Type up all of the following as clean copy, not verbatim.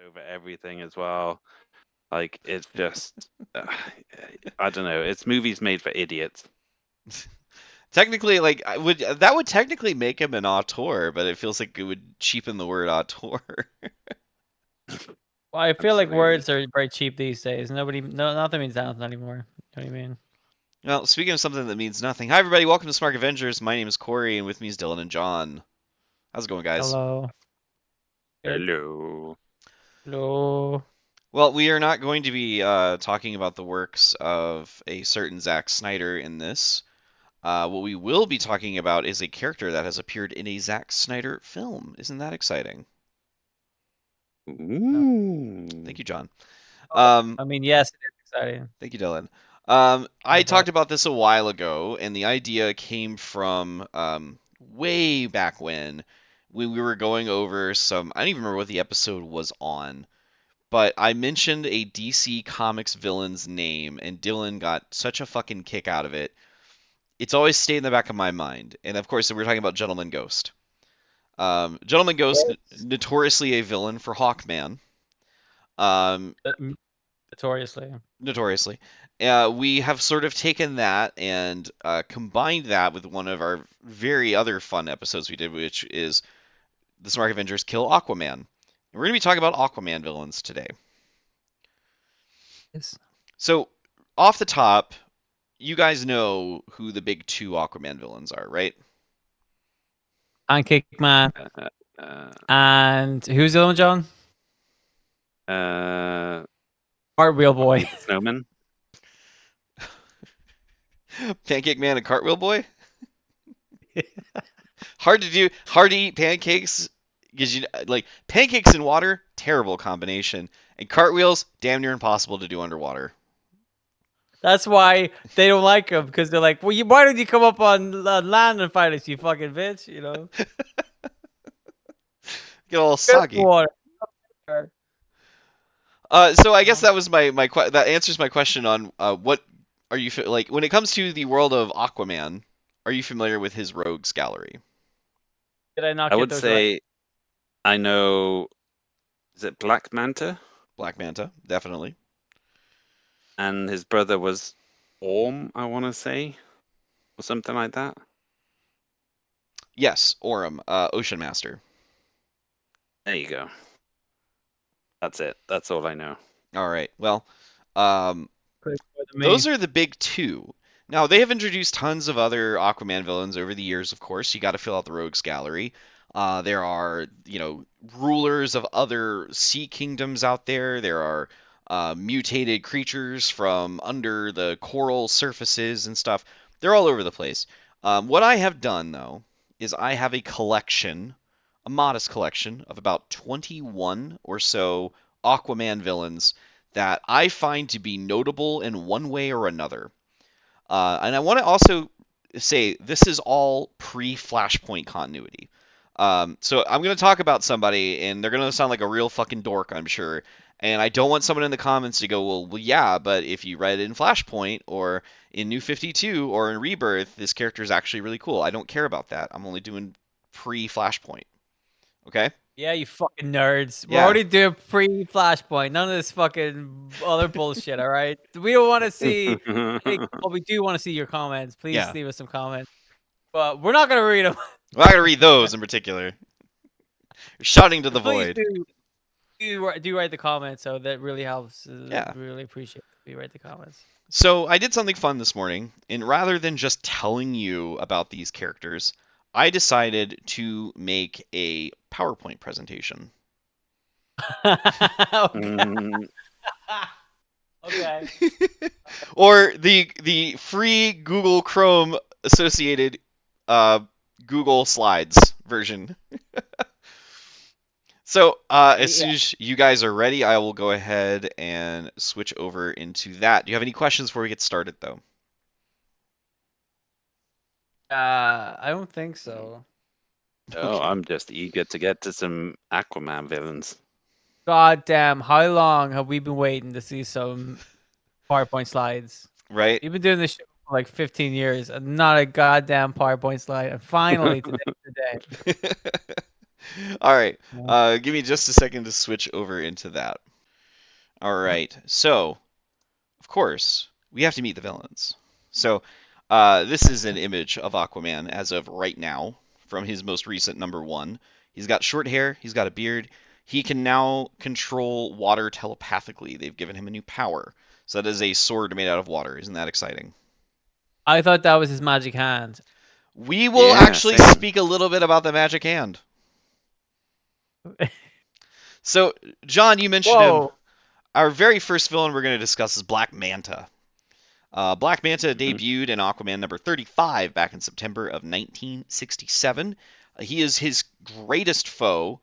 over everything as well. Like it's just, I don't know. It's movies made for idiots. Technically, like that would technically make him an auteur, but it feels like it would cheapen the word auteur. Well, I feel like Absolutely. words are very cheap these days. Nothing means nothing anymore. You know what I mean? Well, speaking of something that means nothing, hi everybody, welcome to Smark Avengers. My name is Corey, and with me is Dylan and John. How's it going, guys? Hello. Good. Hello. Hello. Well, we are not going to be talking about the works of a certain Zack Snyder in this. What we will be talking about is a character that has appeared in a Zack Snyder film. Isn't that exciting? Ooh. Thank you, John. I mean, yes, it is exciting. Thank you, Dylan. No I talked problem. about this a while ago, and the idea came from way back when we were going over some. I don't even remember what the episode was on, but I mentioned a DC Comics villain's name, and Dylan got such a fucking kick out of it. It's always stayed in the back of my mind. And of course, we're talking about Gentleman Ghost. Gentleman Ghost, Yes. notoriously a villain for Hawkman. Um, Notoriously. Notoriously. We have sort of taken that and combined that with one of our very other fun episodes we did, which is the Smark Avengers kill Aquaman. And we're going to be talking about Aquaman villains today. Yes. So, off the top, you guys know who the big two Aquaman villains are, right? Pancake Man. Uh, And who's the other one, John? uh, Cartwheel Boy. Snowman. Pancake Man and Cartwheel Boy? Hard to do, hard to eat pancakes because you like pancakes in water, terrible combination, and cartwheels damn near impossible to do underwater. That's why they don't like him, because they're like, well, why did you come up on land and fight us, you fucking bitch? You know? Get all Good soggy. water. So I guess that was that answers my question on what are you like when it comes to the world of Aquaman. Are you familiar with his rogues gallery? Did I not I get would those right? say I know. Is it Black Manta? Black Manta, definitely. And his brother was Orm, I want to say, or something like that. Yes, Orem, Ocean Master. There you go. That's it. That's all I know. All right. Well, um, Quick more than me. those are the big two. Now, they have introduced tons of other Aquaman villains over the years, of course. You got to fill out the rogues gallery. There are, rulers of other sea kingdoms out there. There are mutated creatures from under the coral surfaces and stuff. They're all over the place. What I have done, though, is I have a collection, a modest collection of about 21 or so Aquaman villains that I find to be notable in one way or another. And I want to also say this is all pre-Flashpoint continuity. So I'm going to talk about somebody, and they're going to sound like a real fucking dork, I'm sure. And I don't want someone in the comments to go, well, yeah, but if you read it in Flashpoint or in New 52 or in Rebirth, this character is actually really cool. I don't care about that. I'm only doing pre-Flashpoint. Okay? Yeah, you fucking nerds. We're Yeah. already doing pre-Flashpoint. None of this fucking other bullshit, all right? We don't want to see... Well, we do want to see your comments. Please Yeah. leave us some comments. But we're not going to read them. I'm not going to read those in particular. You're shouting to the Please void. do write the comments, so that really helps. Yeah. We really appreciate it. You write the comments. So I did something fun this morning, and rather than just telling you about these characters, I decided to make a PowerPoint presentation. Okay. Okay. Or the free Google Chrome associated Google Slides version. So as soon as you guys are ready, I will go ahead and switch over into that. Do you have any questions before we get started, though? I don't think so. Oh, Okay. I'm just eager to get to some Aquaman villains. God damn, how long have we been waiting to see some PowerPoint slides? Right? You've been doing this show for like 15 years and not a goddamn PowerPoint slide. And finally today. All right. Give me just a second to switch over into that. All right. So, of course, we have to meet the villains. So, this is an image of Aquaman as of right now from his most recent #1. He's got short hair. He's got a beard. He can now control water telepathically. They've given him a new power. So that is a sword made out of water. Isn't that exciting? I thought that was his magic hand. We will Yeah, actually same. speak a little bit about the magic hand. So, John, you mentioned him. Whoa. Our very first villain we're going to discuss is Black Manta. Black Manta debuted in Aquaman #35 back in September of 1967. He is his greatest foe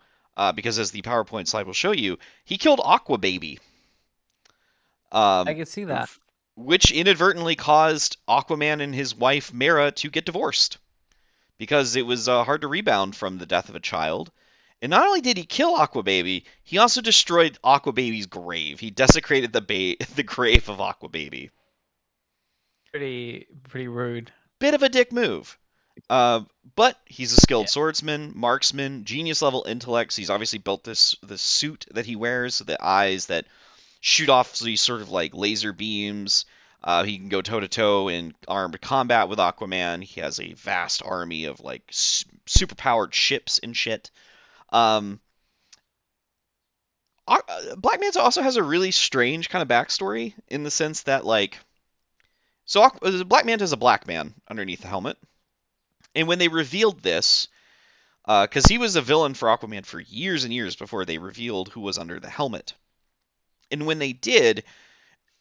because, as the PowerPoint slide will show you, he killed Aquababy, I can see that. which inadvertently caused Aquaman and his wife Mera to get divorced because it was hard to rebound from the death of a child. And not only did he kill Aquababy, he also destroyed Aquababy's grave. He desecrated the grave of Aquababy. Pretty rude. Bit of a dick move. But he's a skilled swordsman, marksman, genius level intellects. He's obviously built this suit that he wears, the eyes that shoot off these sort of like laser beams. He can go toe to toe in armed combat with Aquaman. He has a vast army of like super powered ships and shit. Black Manta also has a really strange kind of backstory in the sense that like, so Black Manta is a black man underneath the helmet, and when they revealed this, because he was a villain for Aquaman for years and years before they revealed who was under the helmet, and when they did,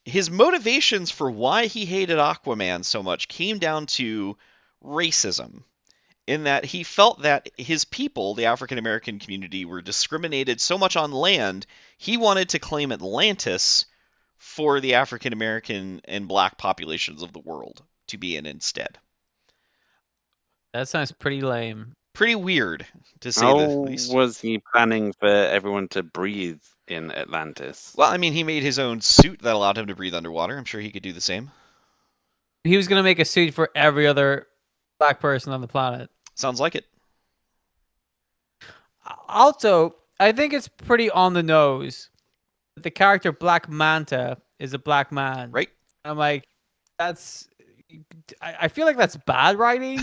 his motivations for why he hated Aquaman so much came down to racism. In that he felt that his people, the African American community, were discriminated so much on land, he wanted to claim Atlantis for the African American and black populations of the world to be in instead. That sounds pretty lame. Pretty weird, to say the How least. was he planning for everyone to breathe in Atlantis? Well, I mean, he made his own suit that allowed him to breathe underwater. I'm sure he could do the same. He was gonna make a suit for every other black person on the planet. Sounds like it. Also, I think it's pretty on the nose that the character Black Manta is a black man. Right? I'm like, that's. I feel like that's bad writing.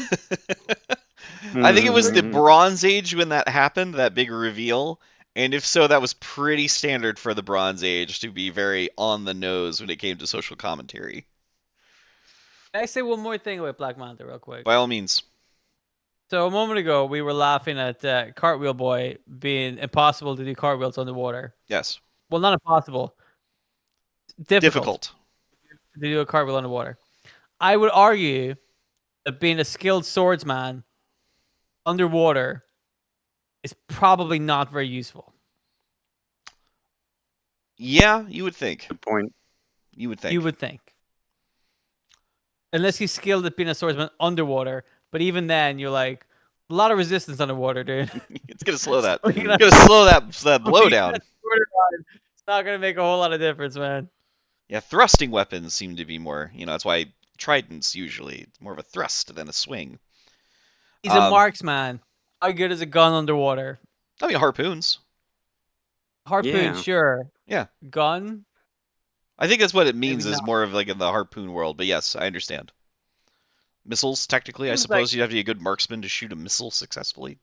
I think it was the Bronze Age when that happened, that big reveal. And if so, that was pretty standard for the Bronze Age to be very on the nose when it came to social commentary. Can I say one more thing about Black Manta real quick? By all means. So a moment ago, we were laughing at Cartwheel Boy being impossible to do cartwheels underwater. Yes. Well, not impossible. Difficult to do a cartwheel underwater. I would argue that being a skilled swordsman underwater is probably not very useful. Yeah, you would think. Good point. You would think. You would think. Unless he's skilled at being a swordsman underwater. But even then, you're like, a lot of resistance underwater, dude. It's going to slow that. We're It's gonna- going to slow that blow down. It's not going to make a whole lot of difference, man. Yeah, thrusting weapons seem to be more, that's why tridents usually more of a thrust than a swing. He's a marksman. How good is a gun underwater? I mean, harpoons. Harpoon, Yeah. sure. Yeah. Gun? I think that's what it means Maybe is not. more of like in the harpoon world, but yes, I understand. Missiles, technically, I Seems suppose like- you'd have to be a good marksman to shoot a missile successfully.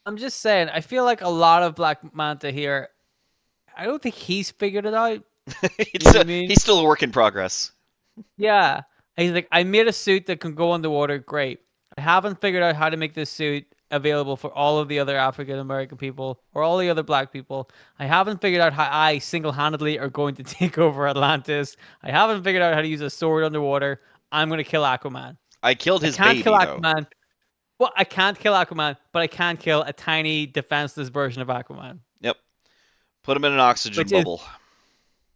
I'm just saying, I feel like a lot of Black Manta here, I don't think he's figured it out. It's know what I mean? He's still a work in progress. Yeah. He's like, I made a suit that can go underwater. Great. I haven't figured out how to make this suit available for all of the other African American people or all the other black people. I haven't figured out how I single-handedly are going to take over Atlantis. I haven't figured out how to use a sword underwater. I'm going to kill Aquaman. I killed his I can't baby, kill though. Aquaman. Well, I can't kill Aquaman, but I can kill a tiny defenseless version of Aquaman. Yep. Put him in an oxygen Which is- bubble.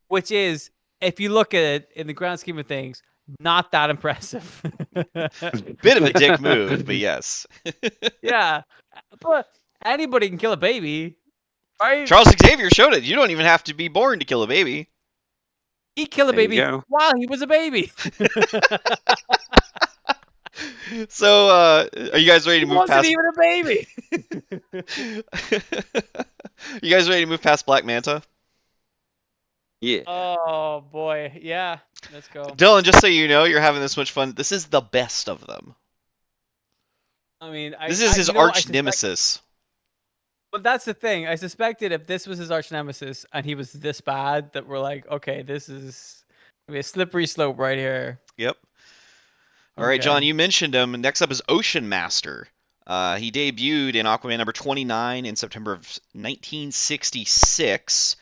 Which is, if you look at it in the grand scheme of things, not that impressive. Bit of a dick move, but yes. Yeah, but anybody can kill a baby, right? Charles Xavier showed it. You don't even have to be born to kill a baby. He killed a There you baby go. while he was a baby. So, are you guys ready He to move wasn't past? even a baby. You guys ready to move past Black Manta? Yeah. Oh boy, yeah. Let's go. Dylan, just so you know, you're having this much fun. This is the best of them. I mean, This is his you know, I arch suspect. nemesis. But that's the thing. I suspected if this was his arch nemesis and he was this bad, that we're like, okay, this is gonna be a slippery slope right here. Yep. All right, John, Okay. you mentioned him. Next up is Ocean Master. He debuted in Aquaman number 29 in September of 1966.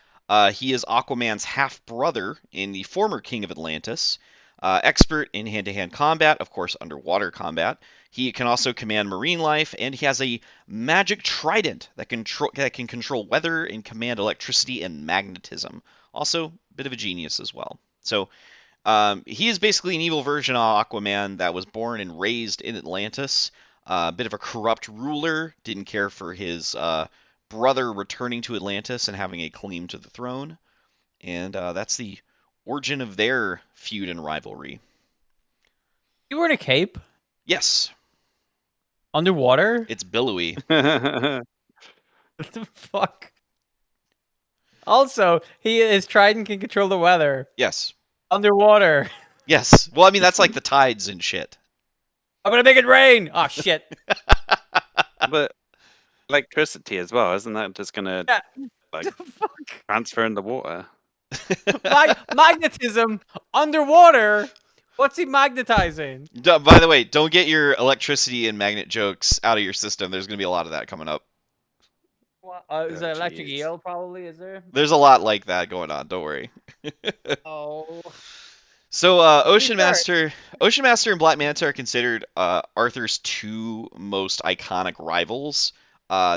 He is Aquaman's half brother in the former King of Atlantis. Expert in hand to hand combat, of course, underwater combat. He can also command marine life, and he has a magic trident that can control weather and command electricity and magnetism. Also, a bit of a genius as well. So, he is basically an evil version of Aquaman that was born and raised in Atlantis. A bit of a corrupt ruler, didn't care for his brother returning to Atlantis and having a claim to the throne. And that's the origin of their feud and rivalry. You wearing a cape Yes, underwater? it's billowy. What the fuck? Also, his trident can control the weather Yes, underwater. yes. Well, I mean, that's like the tides and shit. I'm gonna make it rain. Oh shit. But electricity as well, isn't that just gonna Yeah. like Fuck. transfer in the water? Magnetism underwater. What's he magnetizing? By the way, don't get your electricity and magnet jokes out of your system. There's going to be a lot of that coming up. Is Oh, that electric jeez. eel? Probably is there? There's a lot like that going on. Don't worry. Oh. So, Please start. Ocean Master, and Black Manta are considered Arthur's two most iconic rivals.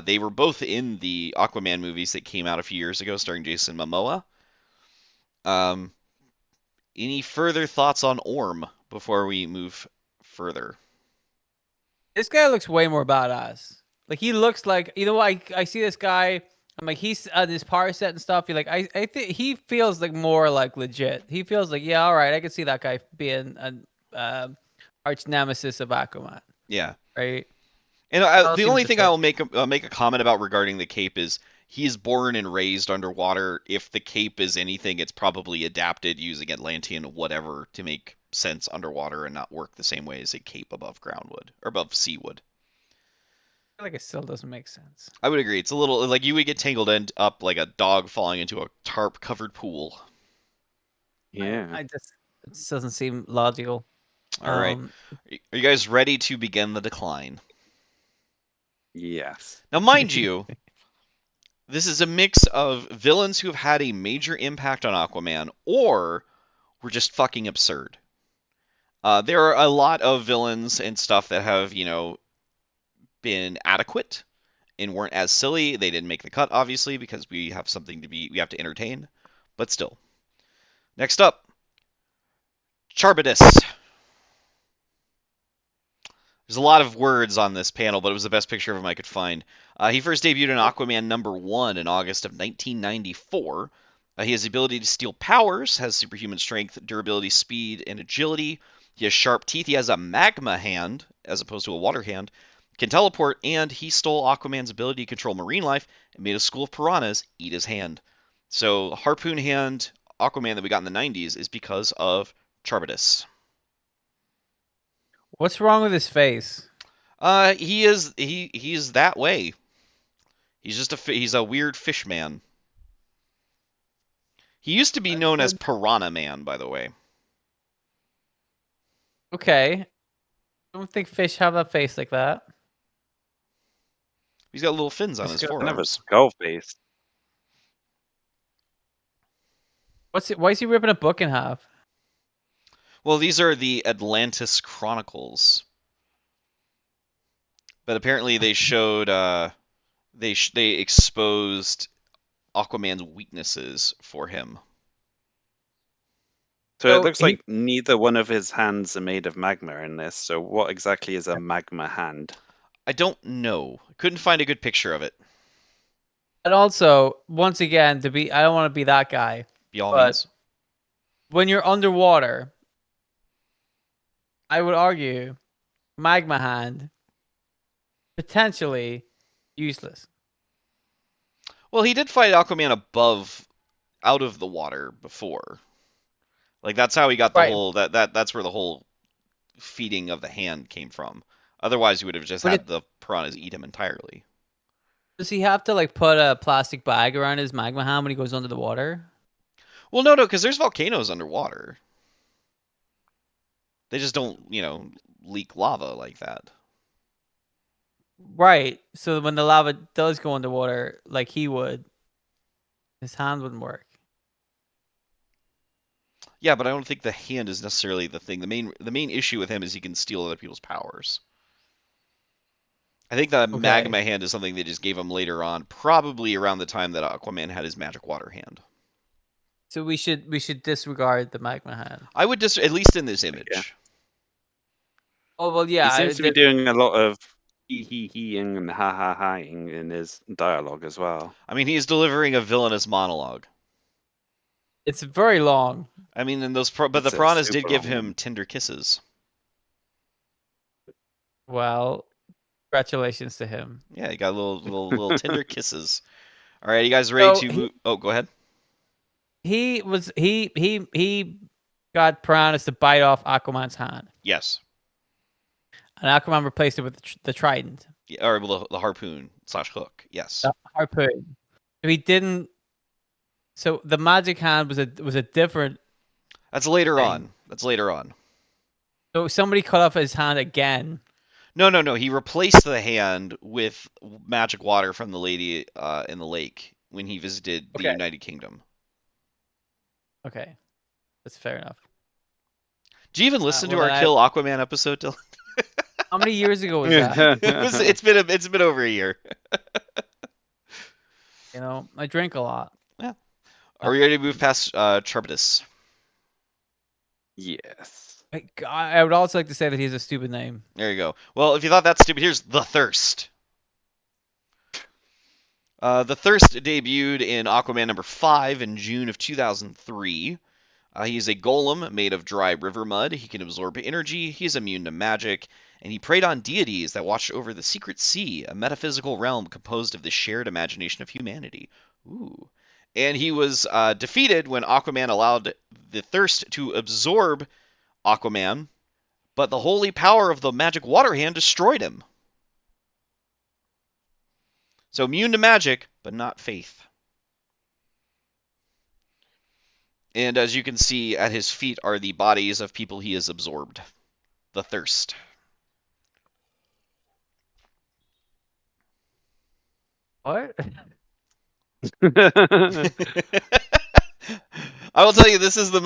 They were both in the Aquaman movies that came out a few years ago, starring Jason Momoa. Um, any further thoughts on Orm before we move further? This guy looks way more badass. Like he looks like, you know, I see this guy. I'm like, he's on his power set and stuff. You're like, I think he feels like more like legit. He feels like, yeah, all right, I can see that guy being an arch nemesis of Aquaman, Yeah. right? And All the seems only to thing fit. I'll make a comment about regarding the cape is he's born and raised underwater. If the cape is anything, it's probably adapted using Atlantean whatever to make sense underwater and not work the same way as a cape above ground would or above sea would. I feel like it still doesn't make sense. I would agree. It's a little like you would get tangled up like a dog falling into a tarp covered pool. Yeah. I just it just doesn't seem logical. All right. Um, Are you guys ready to begin the decline? Yes. Now, mind you, this is a mix of villains who have had a major impact on Aquaman or were just fucking absurd. There are a lot of villains and stuff that have, been adequate and weren't as silly. They didn't make the cut, obviously, because we have we have to entertain. But still. Next up, Charbidus. There's a lot of words on this panel, but it was the best picture of him I could find. He first debuted in Aquaman #1 in August of 1994. He has the ability to steal powers, has superhuman strength, durability, speed, and agility. He has sharp teeth. He has a magma hand as opposed to a water hand. Can teleport, and he stole Aquaman's ability to control marine life and made a school of piranhas eat his hand. So, harpoon hand Aquaman that we got in the 90s is because of Charbidus. what's wrong with his face? He's that way. He's a weird fish man. He used to be known as Piranha Man, by the way. Okay, I don't think fish have a face like that. He's got little fins on Just his go- Kind of a forearms. skull face. What's it? Why is he ripping a book in half? Well, these are the Atlantis Chronicles, but apparently they showed they exposed Aquaman's weaknesses for him. So it So looks he like neither one of his hands are made of magma in this. So what exactly is a magma hand? I don't know. Couldn't find a good picture of it. And also, once again, I don't want to be that guy, By all but means. when you're underwater, I would argue magma hand, potentially useless. Well, he did fight Aquaman out of the water before. Like that's how he got the Right. whole that's where the whole feeding of the hand came from. Otherwise, he would have just But had the piranhas eat him entirely. does he have to like put a plastic bag around his magma hand when he goes under the water? Well, no, because there's volcanoes underwater. They just don't, leak lava like that. Right. So when the lava does go underwater, like he would, his hand wouldn't work. Yeah, but I don't think the hand is necessarily the thing. The main issue with him is he can steal other people's powers. I think the Okay. magma hand is something they just gave him later on, probably around the time that Aquaman had his magic water hand. So we should disregard the magma hand. I would just, at least in this Yeah. image. Oh well, He yeah. seems to be doing a lot of he-ing and ha-ha-haing in his dialogue as well. I mean, he's delivering a villainous monologue. It's very long. I mean, and but the It's a piranhas did super give long him one. tender kisses. Well, congratulations to him. Yeah, he got little tender kisses. All right, you guys ready So to move? Oh, go ahead. he got piranhas to bite off Aquaman's hand, Yes. and Aquaman replaced it with the trident, Yeah, or the harpoon / hook. Yes. the harpoon. So he didn't. So the magic hand was a different That's later thing. on. That's later on. So somebody cut off his hand again. No. He replaced the hand with magic water from the lady in the lake when he visited the Okay. United Kingdom. Okay, that's fair enough. Do you even listen to well, our Kill Aquaman episode, Dylan? How many years ago was that? It's been over a year. You know, I drink a lot. Yeah. Are we ready to move past Charbitus? Yes. I would also like to say that he has a stupid name. There you go. Well, if you thought that's stupid, here's The Thirst. The Thirst debuted in Aquaman #5 in June of 2003. He's a golem made of dry river mud. He can absorb energy. He's immune to magic. And he preyed on deities that watched over the secret sea, a metaphysical realm composed of the shared imagination of humanity. Ooh. And he was defeated when Aquaman allowed the Thirst to absorb Aquaman, but the holy power of the magic water hand destroyed him. So immune to magic, but not faith. And as you can see, at his feet are the bodies of people he has absorbed. The Thirst. What? I will tell you, this is the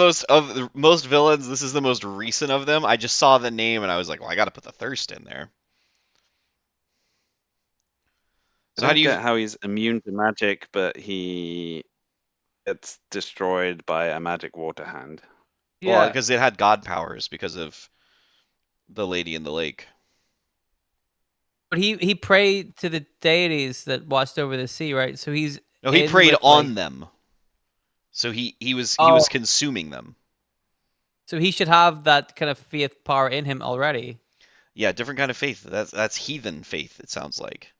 most villains. This is the most recent of them. I just saw the name and I was like, well, I got to put the Thirst in there. So I how don't do you? get how he's immune to magic, but he gets destroyed by a magic water hand. Well, Yeah, because it had god powers because of the lady in the lake. but he prayed to the deities that watched over the sea, right? So he's No, he in preyed with, on like, them. So he was Oh, consuming them. so he should have that kind of faith power in him already. Yeah, different kind of faith. That's heathen faith, it sounds like.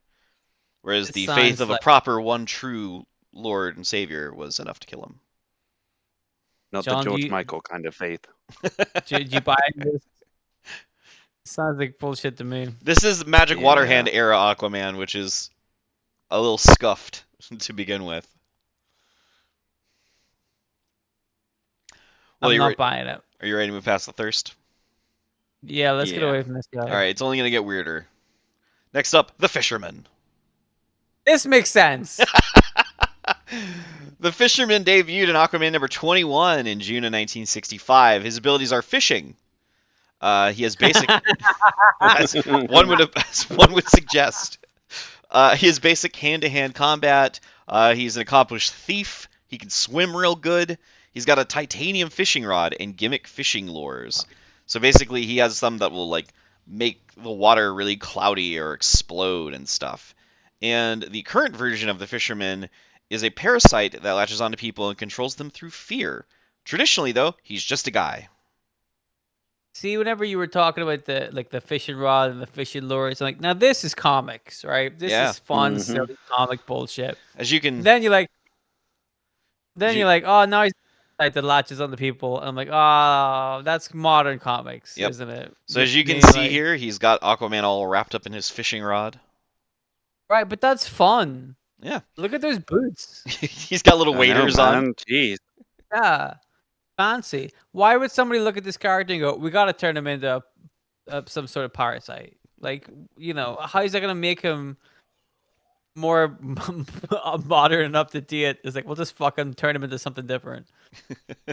Whereas It the faith sounds of a like proper one true Lord and Savior was enough to kill him. Not the John. George Michael kind of faith. Do you buy this? Sounds like bullshit to me. This is Magic Water Hand Yeah. era Aquaman, which is a little scuffed to begin with. Well, I'm not buying it. are you ready to move past the Thirst? Yeah, let's get Yeah. away from this guy. All right, it's only going to get weirder. Next up, the Fisherman. This makes sense. The Fisherman debuted in Aquaman #21 in June of 1965. His abilities are fishing. He has basic, as one would suggest. He has basic hand-to-hand combat. He's an accomplished thief. He can swim real good. He's got a titanium fishing rod and gimmick fishing lures. So basically, he has some that will like make the water really cloudy or explode and stuff. And the current version of the Fisherman is a parasite that latches onto people and controls them through fear. Traditionally, though, he's just a guy. See, whenever you were talking about the fishing rod and the fishing lures, I'm like, now this is comics, right? This Yeah. is fun, Hmm. silly comic bullshit. As you can, Then you're like, as you, oh, now he's like the latches on the people. And I'm like, oh, that's modern comics, yep. isn't it? So You know as you what I can mean? see Like, here, he's got Aquaman all wrapped up in his fishing rod. right, but that's fun. Yeah. Look at those boots. He's got little I know, waders on. man. Jeez. Yeah, fancy. Why would somebody look at this character and go, we got to turn him into some sort of parasite? Like, how is that going to make him more modern and up to date? It's like, we'll just fucking turn him into something different.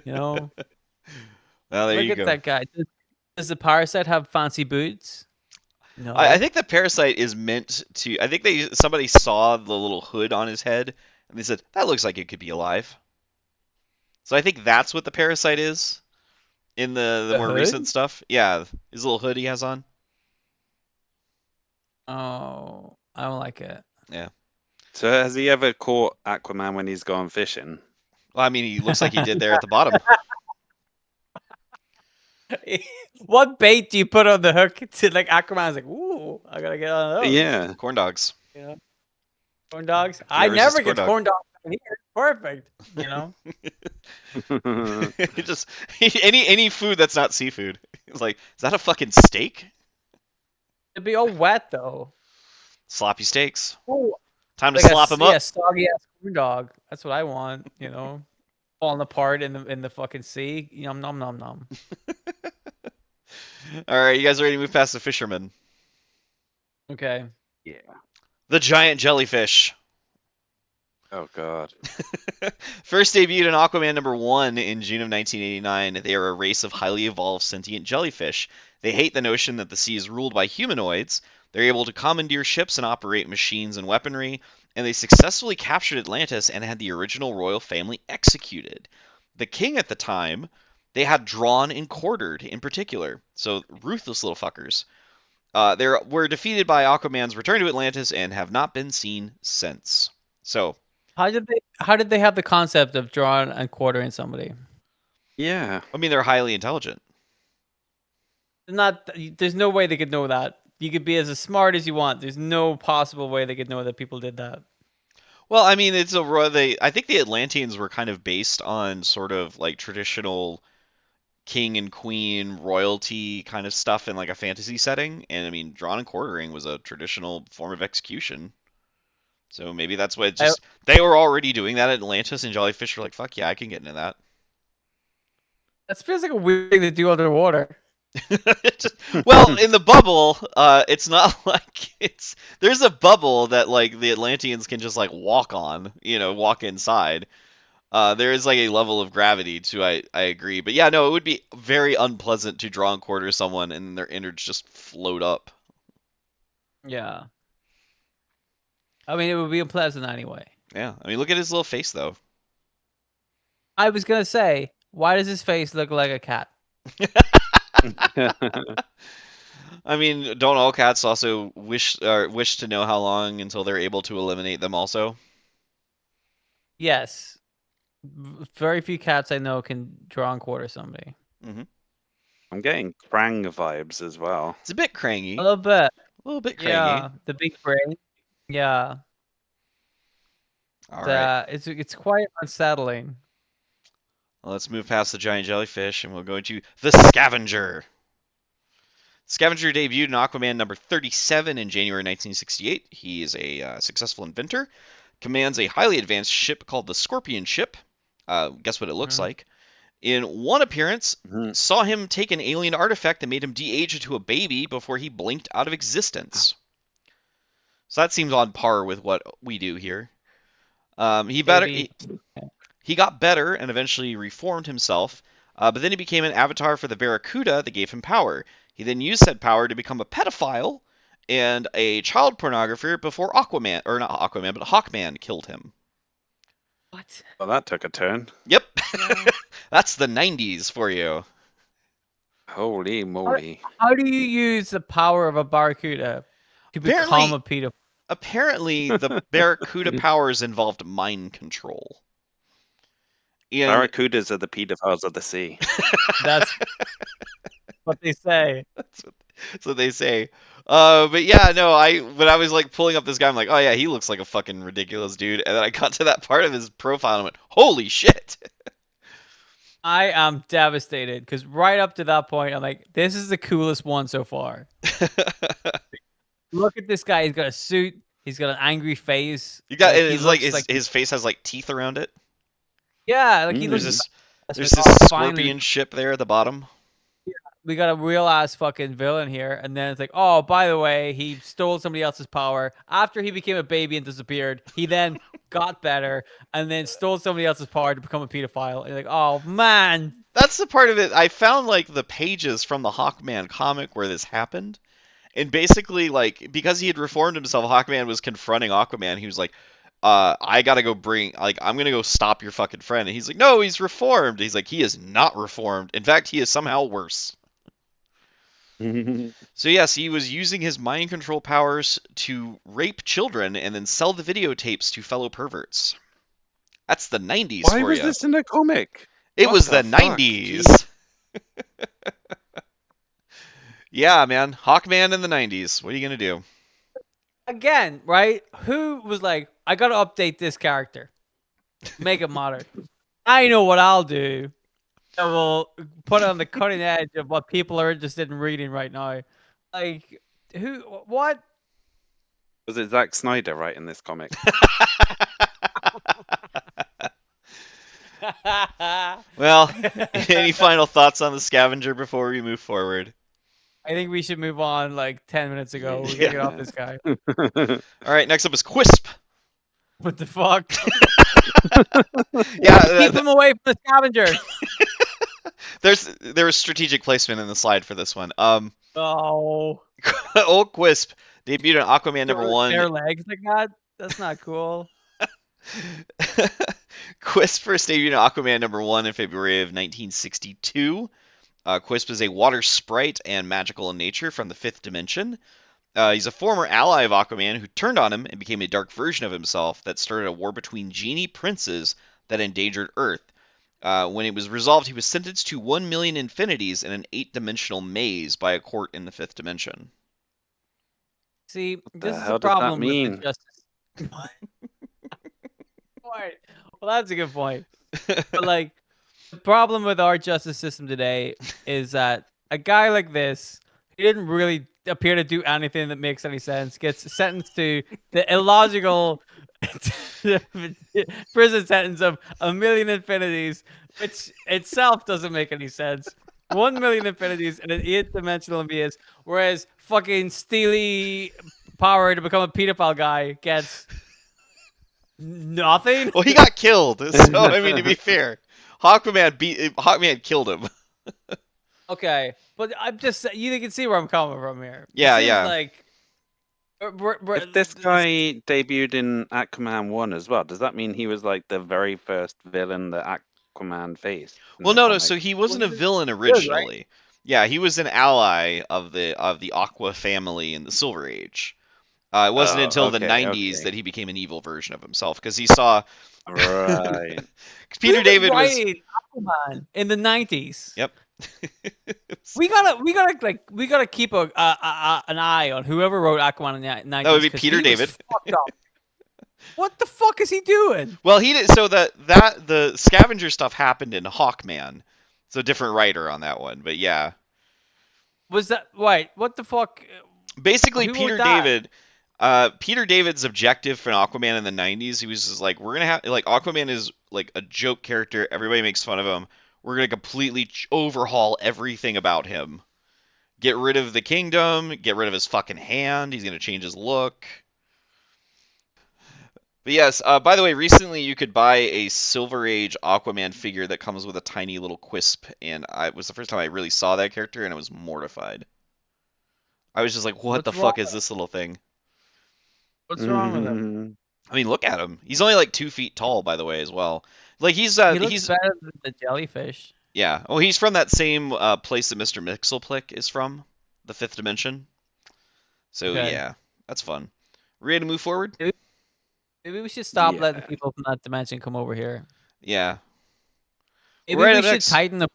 You know? Well, there Look you at go. that guy. Does the parasite have fancy boots? I No. think the parasite is meant to. I think somebody saw the little hood on his head and they said that looks like it could be alive. So I think that's what the parasite is in the The more hood? recent stuff. Yeah, his little hood he has on. Oh, I don't like it. Yeah. So has he ever caught Aquaman when he's gone fishing? Well, I mean, he looks like he did there at the bottom. What bait do you put on the hook to like Aquaman's like, ooh, I gotta get on those. Yeah. Corn dogs. You know, corn dogs. I Can't resist never corn get dog. corn dogs in here. Perfect. You know, Just any food that's not seafood. It's like, is that a fucking steak? it'd be all wet though. Sloppy steaks. Ooh, Time to like slop them up. soggy ass corn dog. That's what I want. Falling apart in the fucking sea. Yum nom nom nom. All right, you guys ready to move past the fisherman? Okay. Yeah. The giant jellyfish. Oh God. First debuted in Aquaman #1 in June of 1989. They are a race of highly evolved sentient jellyfish. They hate the notion that the sea is ruled by humanoids. They're able to commandeer ships and operate machines and weaponry, and they successfully captured Atlantis and had the original royal family executed. The king at the time, they had drawn and quartered in particular, so ruthless little fuckers. They were defeated by Aquaman's return to Atlantis and have not been seen since. So, How did they have the concept of drawing and quartering somebody? Yeah. I mean, they're highly intelligent. There's no way they could know that. You could be as smart as you want. There's no possible way they could know that people did that. Well, I mean, I think the Atlanteans were kind of based on sort of like traditional king and queen royalty kind of stuff in like a fantasy setting, and I mean, drawn and quartering was a traditional form of execution. So maybe that's what I, they were already doing that at Atlantis, and jellyfish were like, "Fuck yeah, I can get into that." that feels like a weird thing to do underwater. Well, in the bubble, it's not like there's a bubble that like the Atlanteans can just like walk on, walk inside. There is like a level of gravity to I agree, but yeah, no, it would be very unpleasant to draw and quarter someone and their innards just float up. Yeah. I mean, it would be unpleasant anyway. Yeah, I mean, look at his little face though. I was gonna say, why does his face look like a cat? I mean, don't all cats also wish to know how long until they're able to eliminate them also? Yes. Very few cats I know can draw and quarter somebody. Hmm. I'm getting Krang vibes as well. It's a bit crangy, A little bit. a little bit crangy. Yeah. The big brain. Yeah. All right, It's quite unsettling. well, let's move past the giant jellyfish and we'll go into the Scavenger. Scavenger debuted in Aquaman #37 in January 1968. He is a successful inventor, commands a highly advanced ship called the Scorpion Ship. Guess what it looks like? In one appearance, saw him take an alien artifact that made him de-age into a baby before he blinked out of existence. So that seems on par with what we do here. He got better and eventually reformed himself, but then he became an avatar for the Barracuda that gave him power. He then used said power to become a pedophile and a child pornographer before Aquaman, or not Aquaman, but Hawkman killed him. What? Well, that took a turn. Yep. That's the 90s for you. Holy moly. How do you use the power of a barracuda to become a pedophile? Apparently, the Barracuda powers involved mind control. Barracudas are the pedophiles of the sea. That's what they say. That's what they say. But yeah, no, when I was like pulling up this guy, I'm like, oh yeah, he looks like a fucking ridiculous dude. And then I got to that part of his profile and I went, holy shit. I am devastated because right up to that point, I'm like, this is the coolest one so far. Look at this guy. He's got a suit. He's got an angry face. You got Like he it's like looks like his face has like teeth around it. yeah, like he There's looks. this It's there's like, this oh, finally, scorpion ship there at the bottom. we got a real ass fucking villain here. And then it's like, oh, by the way, he stole somebody else's power after he became a baby and disappeared. He then got better and then stole somebody else's power to become a pedophile. And you're like, oh man. That's the part of it. I found like the pages from the Hawkman comic where this happened. And basically, like, because he had reformed himself, Hawkman was confronting Aquaman. He was like, I gotta go I'm gonna go stop your fucking friend. And he's like, no, he's reformed. He's like, he is not reformed. In fact, he is somehow worse. So yes, he was using his mind control powers to rape children and then sell the videotapes to fellow perverts. That's the 90s Why for was you. this in a comic? It What was the fuck? 90s. Yeah, man. Hawkman in the 90s. What are you going to do? Again, right? Who was like, I gotta update this character, make it modern. I know what I'll do. I will put it on the cutting edge of what people are interested in reading right now. Like, who? What? Was it Zack Snyder writing this comic? Well, any final thoughts on the Scavenger before we move forward? I think we should move on like 10 minutes ago. We gotta Yeah. get off this guy. All right, next up is Quisp. What the fuck? Yeah, Keep him away from the scavenger. there was strategic placement in the slide for this one. Oh. Old Quisp debuted in Aquaman number one. Their legs like that? That's not cool. Quisp first debuted in Aquaman number one in February of 1962. Quisp is a water sprite and magical in nature from the fifth dimension. He's a former ally of Aquaman who turned on him and became a dark version of himself that started a war between genie princes that endangered Earth. When it was resolved, he was sentenced to 1 million infinities in an 8-dimensional maze by a court in the fifth dimension. See, the this is hell a does that problem with mean? the justice. Right. Well, that's a good point. But like, the problem with our justice system today is that a guy like this, he didn't really appear to do anything that makes any sense, gets sentenced to the illogical prison sentence of 1 million infinities, which itself doesn't make any sense. 1 million infinities in an 8-dimensional maze, whereas fucking Steely power to become a pedophile guy gets nothing. Well, he got killed, so I mean, to be fair, Hawkman killed him. Okay, but I'm just you can see where I'm coming from here. Yeah, It seems yeah. Like If this guy debuted in Aquaman 1 as well, does that mean he was like the very first villain that Aquaman faced? Well, no. So he wasn't a villain originally. right? Yeah, he was an ally of the Aqua family in the Silver Age. It wasn't Oh, until the okay, 90s okay. that he became an evil version of himself because he saw Right. Peter David was. writing Aquaman in the 90s. Yep. We gotta keep an eye on whoever wrote Aquaman in the 90s. That would be 'cause Peter he was David. fucked up. What the fuck is he doing? Well, he did. So the scavenger stuff happened in Hawkman. So different writer on that one, but yeah. Was that right? What the fuck? Basically, Who Peter wrote that? David. Peter David's objective for Aquaman in the 90s, he was just like, we're gonna have like Aquaman is like a joke character. Everybody makes fun of him. We're gonna completely overhaul everything about him. Get rid of the kingdom. Get rid of his fucking hand. He's gonna change his look. But yes, by the way, recently you could buy a Silver Age Aquaman figure that comes with a tiny little Quisp, and it was the first time I really saw that character, and I was mortified. I was just like, what the fuck is this little thing? What's wrong with him? I mean, look at him. He's only like 2 feet tall, by the way, as well. Like He looks he's better than the jellyfish. yeah. Oh, he's from that same place that Mr. Mixelplick is from, the fifth dimension. So Okay. yeah, that's fun. Ready to move forward? Maybe we should stop letting Yeah. people from that dimension come over here. Yeah. Maybe Right we up should next. tighten the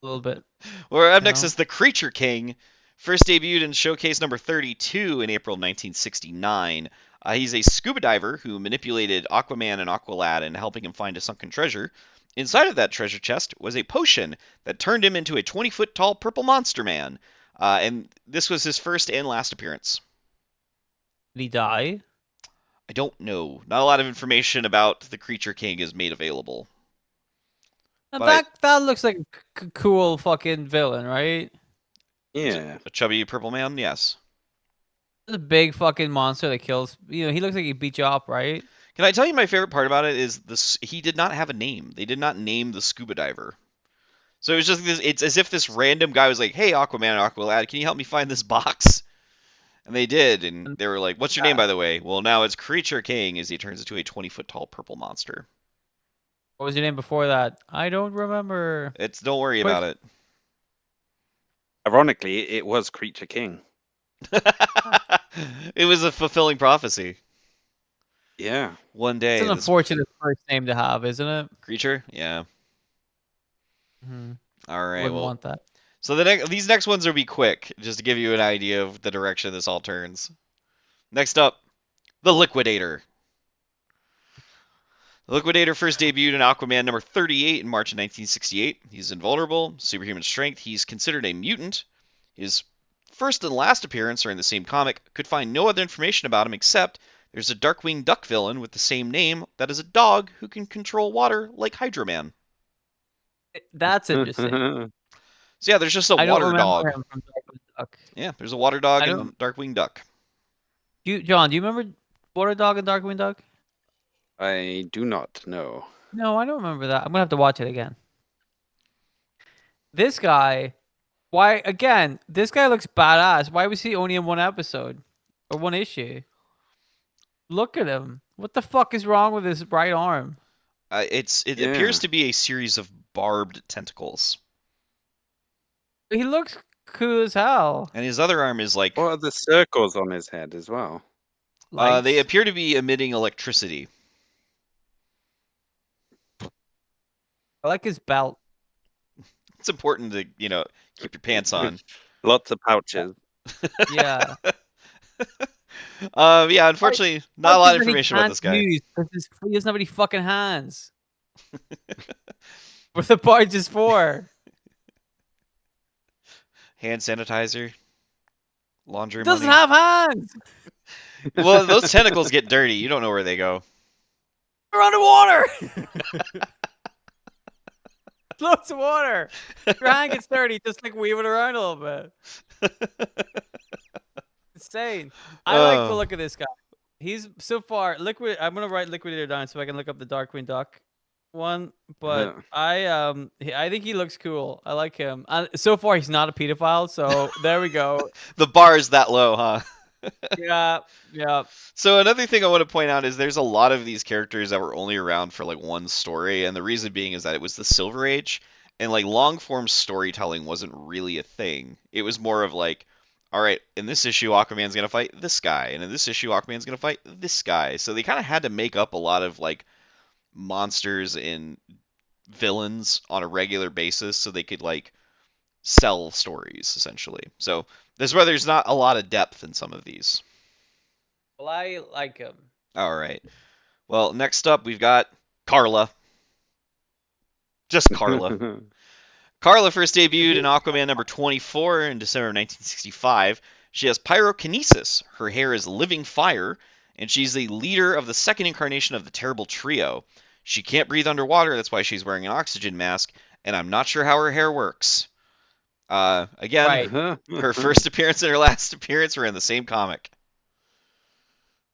a little bit. Well, up You next know? is the Creature King. First debuted in showcase number 32 in April 1969. He's a scuba diver who manipulated Aquaman and Aqualad in helping him find a sunken treasure. Inside of that treasure chest was a potion that turned him into a 20-foot tall purple monster man. And this was his first and last appearance. Did he die? I don't know. Not a lot of information about the Creature King is made available. Now But that looks like a cool fucking villain, right? Yeah. a chubby purple man, yes. A big fucking monster that kills. You know, he looks like he beat you up, right? Can I tell you my favorite part about it is this? He did not have a name. They did not name the scuba diver. So it was just this. It's as if this random guy was like, "Hey, Aquaman, Aqualad, can you help me find this box?" And they did, and And they were like, "What's your name, by the way?" Well, now it's Creature King, as he turns into a 20-foot tall purple monster. what was your name before that? I don't remember. Don't worry Quick. about it. Ironically, it was Creature King. It was a fulfilling prophecy. Yeah. One day, It's an this unfortunate first name to have, isn't it? creature, yeah. Mm-hmm. All right, Wouldn't well, want that. so these next ones will be quick, just to give you an idea of the direction this all turns. Next up, the Liquidator. The Liquidator first debuted in Aquaman number 38 in March of 1968. He's invulnerable, superhuman strength. He's considered a mutant. His first and last appearance are in the same comic. Could find no other information about him except there's a Darkwing Duck villain with the same name that is a dog who can control water like Hydro Man. That's interesting. So yeah, there's just a I don't water remember dog. him from Darkwing Duck. Yeah, there's a water dog I and don't. Darkwing Duck. John, do you remember Water Dog and Darkwing Duck? I do not know. No, I don't remember that. I'm gonna have to watch it again. This guy, why again? This guy looks badass. Why was he only in one episode or one issue? Look at him. What the fuck is wrong with his right arm? It Yeah. appears to be a series of barbed tentacles, He looks cool as hell. and his other arm is like What are the circles on his head as well? Lights. they appear to be emitting electricity. I like his belt. It's important to keep your pants on. Lots of pouches. Yeah. Yeah, unfortunately, not a lot of information about this guy. Because he doesn't have any fucking hands. What the parts is for? Hand sanitizer, laundry He doesn't money. have hands. Well, those tentacles get dirty. You don't know where they go. They're underwater. Loads of water. Your hand gets dirty, just like wave it around a little bit. Insane. I like the look of this guy. He's so far liquid. I'm gonna write Liquidator down so I can look up the Darkwing Duck one. But I think he looks cool. I like him. So far, he's not a pedophile. So there we go. The bar is that low, huh? Yeah. So another thing I want to point out is there's a lot of these characters that were only around for like one story, and the reason being is that it was the Silver Age, and like long form storytelling wasn't really a thing. It was more of like, all right, in this issue Aquaman's gonna fight this guy, and in this issue Aquaman's gonna fight this guy. So they kind of had to make up a lot of like monsters and villains on a regular basis so they could like sell stories essentially. So this is where there's not a lot of depth in some of these. Well, I like him. All right. Well, next up we've got Carla. Just Carla. Carla first debuted in Aquaman number 24 in December of 1965. She has pyrokinesis. Her hair is living fire, and she's the leader of the second incarnation of the Terrible Trio. She can't breathe underwater, that's why she's wearing an oxygen mask, and I'm not sure how her hair works. Again, Right. her first appearance and her last appearance were in the same comic.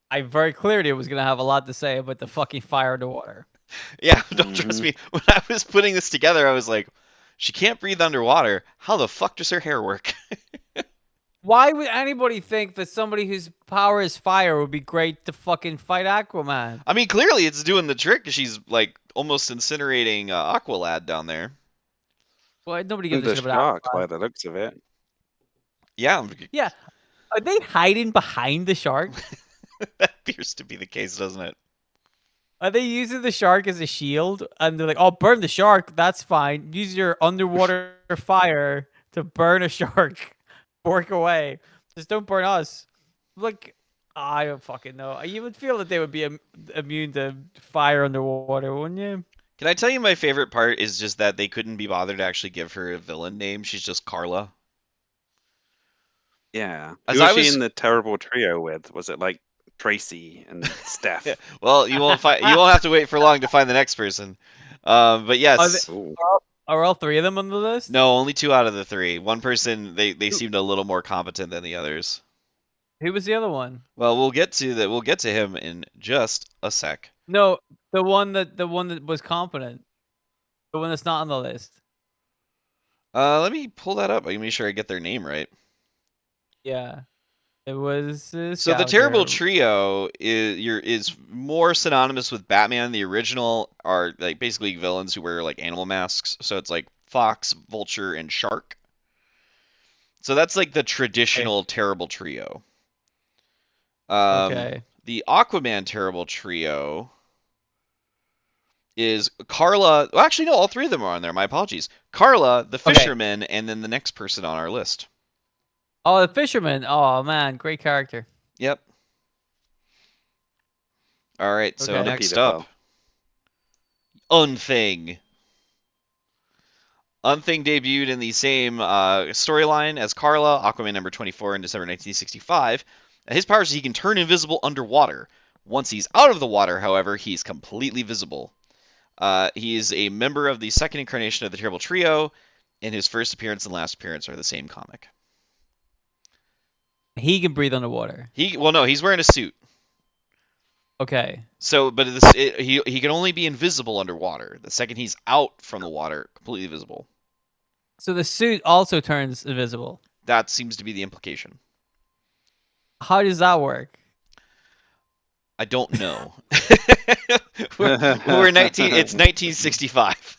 I very clearly was gonna have a lot to say about the fucking fire underwater. Yeah, don't trust me. When I was putting this together, I was like, she can't breathe underwater. How the fuck does her hair work? Why would anybody think that somebody whose power is fire would be great to fucking fight Aquaman? I mean, clearly it's doing the trick. She's like almost incinerating Aqualad down there. Well, nobody gives a The shit about shark, Aquaman. by the looks of it. Yeah, Yeah. Are they hiding behind the shark? that appears to be the case, doesn't it? Are they using the shark as a shield? And they're like, oh, burn the shark. That's fine. Use your underwater fire to burn a shark. Work away. Just don't burn us. Like, I don't fucking know. You would feel that they would be immune to fire underwater, wouldn't you? Can I tell you my favorite part is just that they couldn't be bothered to actually give her a villain name. She's just Carla. Yeah. As Who was I she was, in the terrible trio with? Was it like Tracy and Steph? yeah, well, you won't have to wait for long to find the next person. But Are, they, yes, Ooh. are all three of them on the list? no, only 2 out of the 3. One person they seemed a little more competent than the others. Who was the other one? Well, we'll get to that. We'll get to him in just a sec. No, the one that was competent. The one that's not on the list. Let me pull that up. I can make sure I get their name right. Yeah. It was So the terrible trio is more synonymous with Batman. The original are like basically villains who wear like animal masks. So it's like Fox, Vulture, and Shark. So that's like the traditional terrible trio. Okay. The Aquaman terrible trio is Carla. Well, actually, no, all 3 of them are on there. My apologies. Carla, the Okay. fisherman, and then the next person on our list. Oh, the fisherman. Oh man, great character. Yep. All right. So Okay. next Peter up, Unthing. Unthing debuted in the same storyline as Carla, Aquaman number 24 in December 1965. His powers is he can turn invisible underwater. Once he's out of the water, however, he's completely visible. He is a member of the second incarnation of the Terrible Trio, and his first appearance and last appearance are the same comic. He can breathe underwater. No, he's wearing a suit. Okay. So, but he can only be invisible underwater. The second he's out from the water, completely visible. So the suit also turns invisible. That seems to be the implication. How does that work? I don't know. we're 19. It's 1965.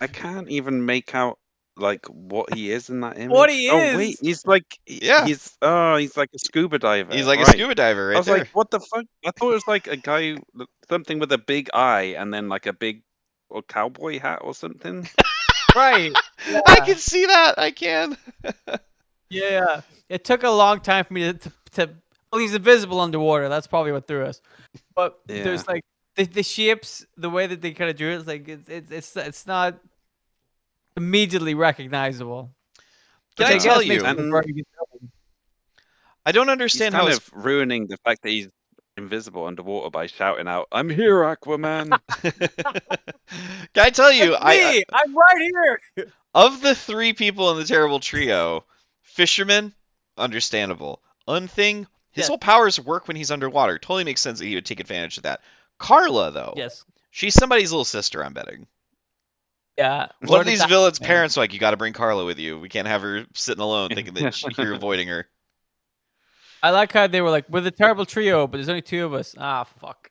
I can't even make out like what he is in that image. What he Oh is? wait, he's like Yeah. he's like a scuba diver. He's like right. a scuba diver right I was there. like, what the fuck? I thought it was like a guy, something with a big eye and then like a big cowboy hat or something. Right. Yeah. I can see that. I can. Yeah. It took a long time for me to well, he's invisible underwater. That's probably what threw us. But Yeah. there's like the ships, the way that they kind of drew it, it's like it's not immediately recognizable. Can Which I guess tell makes you? it a very good film. I don't He's understand kind how of ruining the fact that he's invisible underwater by shouting out, "I'm here, Aquaman!" Can I tell you? It's me. I'm right here. Of the 3 people in the terrible trio, Fisherman, understandable. Unthing, his Yes. whole powers work when he's underwater. Totally makes sense that he would take advantage of that. Carla, though, Yes. she's somebody's little sister, I'm betting. Yeah. One of these villains' parents are like, you got to bring Carla with you. We can't have her sitting alone thinking that you're avoiding her. I like how they were like, we're the terrible trio, but there's only 2 of us. Ah, fuck.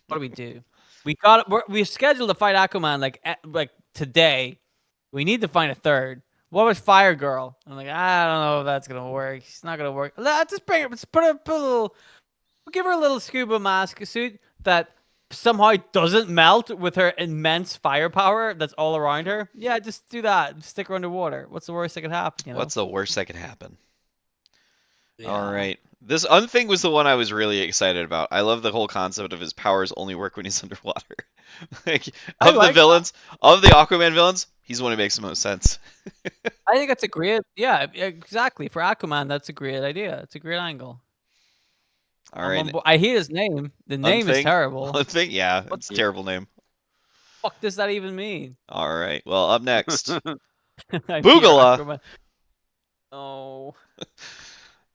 What do we do? We scheduled to fight Aquaman like today. We need to find a third. What was Fire Girl? I'm like, I don't know if that's gonna work. It's not gonna work. Let's just bring it. Let's put a little. We'll give her a little scuba mask suit that somehow doesn't melt with her immense firepower that's all around her. Yeah, just do that. Just stick her underwater. What's the worst that could happen? You know? What's the worst that could happen? Yeah. All right. This Unthing was the one I was really excited about. I love the whole concept of his powers only work when he's underwater. Like, I of the like villains, of the Aquaman villains, he's the one who makes the most sense. I think that's a great. Yeah, exactly. For Aquaman, that's a great idea. It's a great angle. All right. I hate his name. The name is Unthing? terrible. Unthing? Yeah, What it's a the terrible name. fuck does that even mean? All right. Well, up next, I'm here, Boogala. Aquaman. Oh.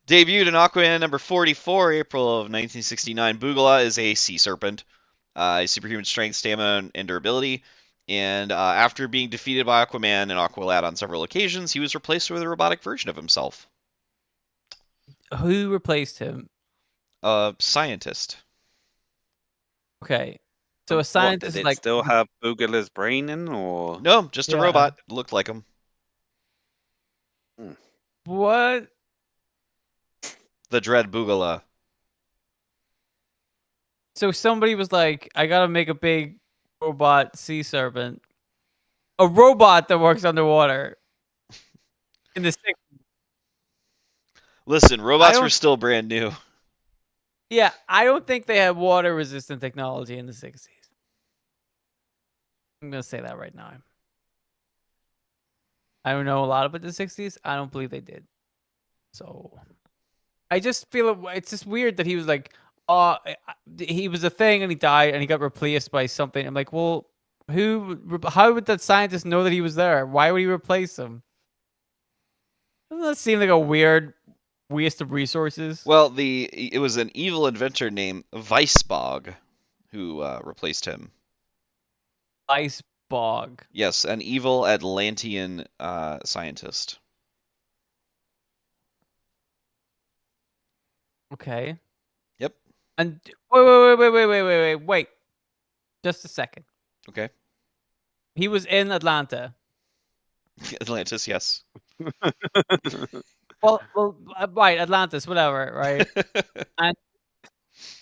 Debuted in Aquaman number 44, April of 1969. Boogala is a sea serpent. Superhuman strength, stamina, and durability. And after being defeated by Aquaman and Aqualad on several occasions, he was replaced with a robotic version of himself. Who replaced him? A scientist. Okay. So a scientist did it like still have Boogala's brain in, or No, just a Yeah. robot. Looked like him. what? The Dread Boogala. So somebody was like, I gotta make a big robot sea serpent. A robot that works underwater in the 60s. Listen, I robots were don't. still brand new. Yeah, I don't think they had water resistant technology in the 60s. I'm gonna say that right now. I don't know a lot about the 60s. I don't believe they did. So I just feel it's just weird that he was like, oh, he was a thing and he died and he got replaced by something. I'm like, well, how would that scientist know that he was there? Why would he replace him? Doesn't that seem like a weird waste of resources? Well, it was an evil inventor named Weissbog who replaced him. Ice bog. Yes, an evil Atlantean scientist. Okay. Yep. And wait. Just a second. Okay. He was in Atlanta. Atlantis, yes. Well, right, Atlantis, whatever, right?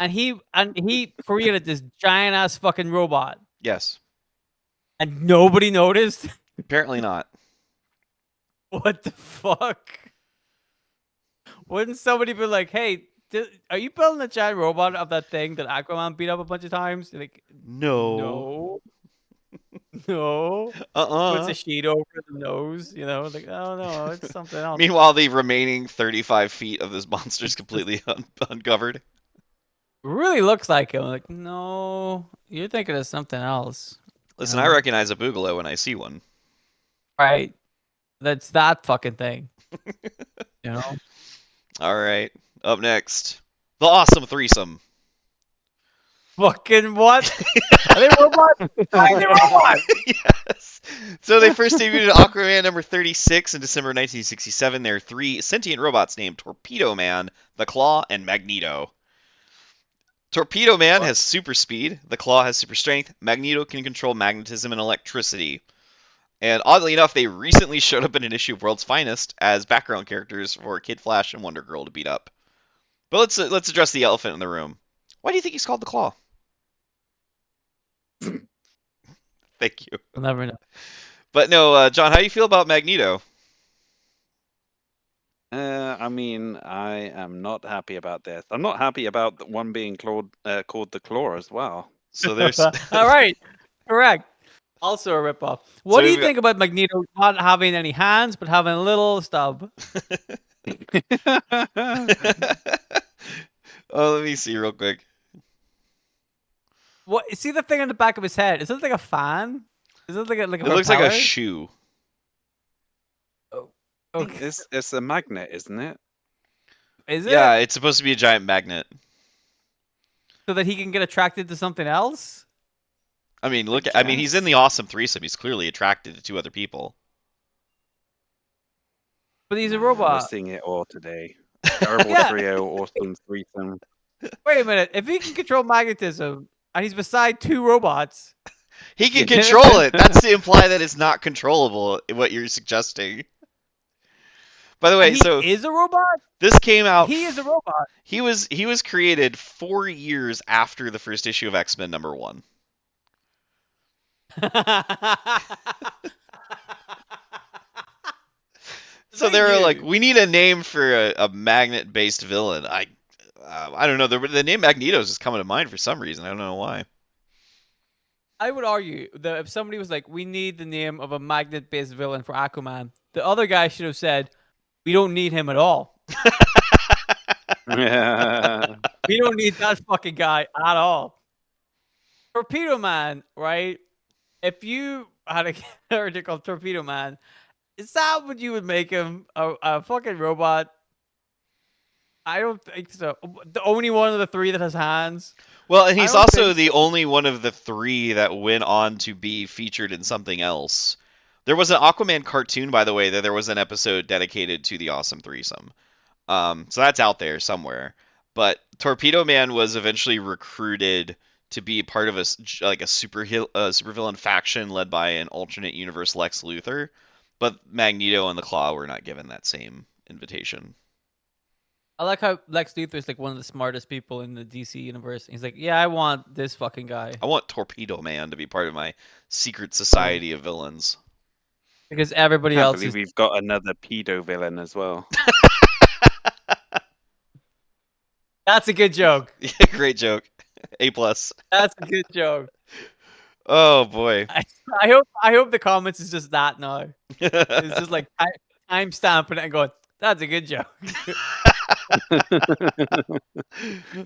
And he created this giant ass fucking robot, Yes. and nobody noticed. Apparently not. What the fuck? Wouldn't somebody be like, "Hey, are you building a giant robot of that thing that Aquaman beat up a bunch of times?" You're like, No. no, no. Puts a sheet over the nose, like, oh no, it's something else. Meanwhile, the remaining 35 feet of this monster is completely uncovered. Really looks like him. Like, no, you're thinking of something else. Listen, I recognize a boogaloo when I see one. Right. That's that fucking thing. You know? All right. Up next, the Awesome Threesome. Fucking what? Are they robots? Why are they robots? Yes. So they first debuted in Aquaman number 36 in December 1967. There are 3 sentient robots named Torpedo Man, the Claw, and Magneto. Torpedo Man has super speed, the Claw has super strength, Magneto can control magnetism and electricity. And oddly enough, they recently showed up in an issue of World's Finest as background characters for Kid Flash and Wonder Girl to beat up. But let's address the elephant in the room. Why do you think he's called the Claw? Thank you. We'll never know. But no, John, how do you feel about Magneto? I mean, I am not happy about this. I'm not happy about the one being called the Claw as well. So there's All right. Correct. Also a ripoff. What So do you we've got- think about Magneto not having any hands but having a little stub? Oh, let me see real quick. What? See the thing on the back of his head? Is it like a fan? Is it like a It looks like a propeller? shoe. Okay. It's a magnet, isn't it? Is it? Yeah, it's supposed to be a giant magnet. So that he can get attracted to something else? I mean, he's in the Awesome Threesome. He's clearly attracted to 2 other people. But he's a We're robot. seeing it all today. Terrible Yeah. trio, awesome threesome. Wait a minute. If he can control magnetism and he's beside 2 robots, He can control it. That's to imply that it's not controllable, what you're suggesting. By the way, he so is a robot? this came out. He is a robot. He was created 4 years after the first issue of X-Men number 1. So they were like, we need a name for a magnet-based villain. I don't know. The name Magneto is just coming to mind for some reason. I don't know why. I would argue that if somebody was like, we need the name of a magnet-based villain for Aquaman, the other guy should have said, we don't need him at all. Yeah. We don't need that fucking guy at all. Torpedo Man, right? If you had a character called Torpedo Man, is that what you would make him? A fucking robot? I don't think so. The only one of the 3 that has hands. Well, and he's I don't also think the so. only one of the 3 that went on to be featured in something else. There was an Aquaman cartoon, by the way, that there was an episode dedicated to the Awesome Threesome. So that's out there somewhere. But Torpedo Man was eventually recruited to be part of a supervillain faction led by an alternate universe Lex Luthor. But Magneto and the Claw were not given that same invitation. I like how Lex Luthor is like one of the smartest people in the DC universe. He's like, yeah, I want this fucking guy I want Torpedo Man to be part of my secret society of villains. because everybody Can't else believe is. we've got another pedo villain as well. That's a good joke. Yeah, great joke. A plus. That's a good joke. Oh boy. I hope the comments is just that now. It's just like time stamping it and going, that's a good joke.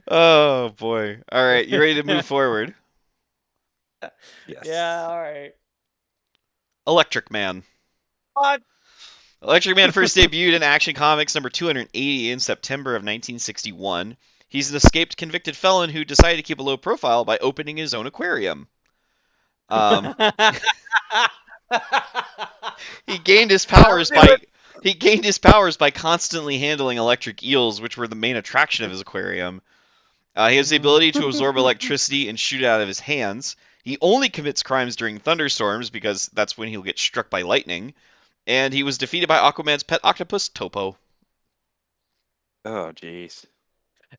Oh boy. All right, you ready to move forward? Yes. Yeah, all right. Electric Man. What? Electric Man first debuted in Action Comics number 280 in September of 1961. He's an escaped convicted felon who decided to keep a low profile by opening his own aquarium. He gained his powers by constantly handling electric eels, which were the main attraction of his aquarium. He has the ability to absorb electricity and shoot it out of his hands. He only commits crimes during thunderstorms because that's when he'll get struck by lightning. And he was defeated by Aquaman's pet octopus, Topo. Oh, jeez.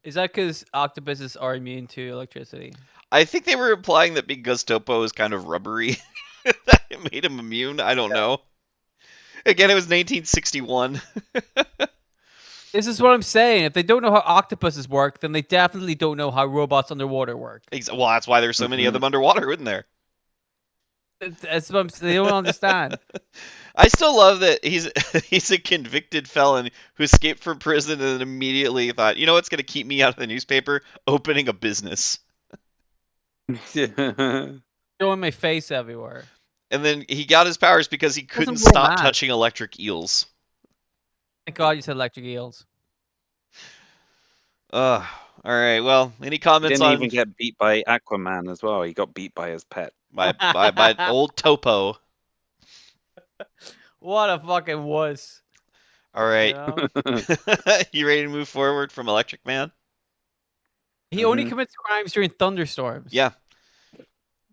Is that because octopuses are immune to electricity? I think they were implying that because Topo is kind of rubbery, that it made him immune. I don't know. Again, it was 1961. This is what I'm saying. If they don't know how octopuses work, then they definitely don't know how robots underwater work. Well, that's why there's so many of them underwater, isn't there? That's what they don't understand. I still love that he's a convicted felon who escaped from prison and then immediately thought, you know what's going to keep me out of the newspaper? Opening a business. Showing my face everywhere. And then he got his powers because he couldn't Wasn't stop mad. touching electric eels. Thank God you said electric eels. All right. Well, any comments Didn't on even get beat by Aquaman as well. He got beat by his pet. by old Topo? What a fucking wuss. All right. You know? You ready to move forward from Electric Man? He only commits crimes during thunderstorms. Yeah.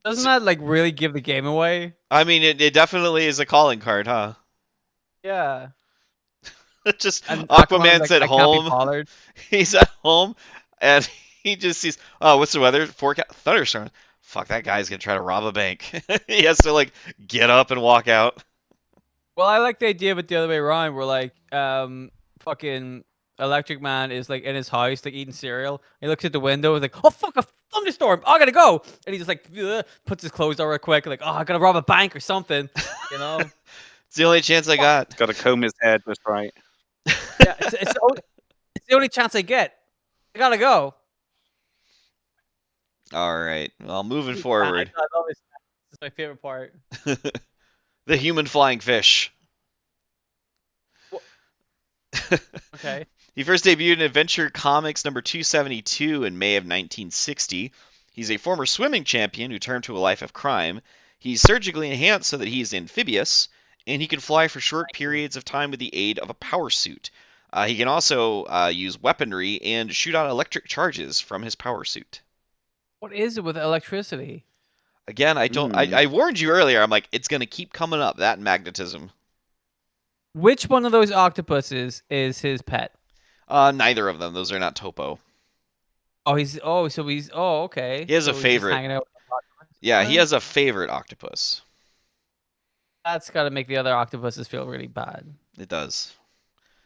Doesn't that like really give the game away? I mean, it definitely is a calling card, huh? Yeah. Just And Aquaman's like, at I can't be home. bothered. He's at home, and he just sees, oh, what's the weather forecast? Thunderstorm. Fuck, that guy's gonna try to rob a bank. He has to like get up and walk out. Well, I like the idea of it the other way around, where like fucking Electric Man is like in his house, like eating cereal. He looks at the window, and like, oh fuck, a thunderstorm! Oh, I gotta go. And he just like puts his clothes on real quick, like, oh, I gotta rob a bank or something, you know? It's the only chance I got. Got to comb his hair just right. Yeah, it's the only chance I get. I gotta go. All right. Well, moving forward. I love it. This is my favorite part. The human flying fish. Okay. He first debuted in Adventure Comics number 272 in May of 1960. He's a former swimming champion who turned to a life of crime. He's surgically enhanced so that he's amphibious, and he can fly for short periods of time with the aid of a power suit. He can also use weaponry and shoot out electric charges from his power suit. What is it with electricity? Again, I don't. I warned you earlier. I'm like, it's gonna keep coming up. That magnetism. Which one of those octopuses is his pet? Neither of them. Those are not Topo. Oh, okay. He has a So he's just favorite. hanging out with the octopus? Yeah, he has a favorite octopus. That's got to make the other octopuses feel really bad. It does.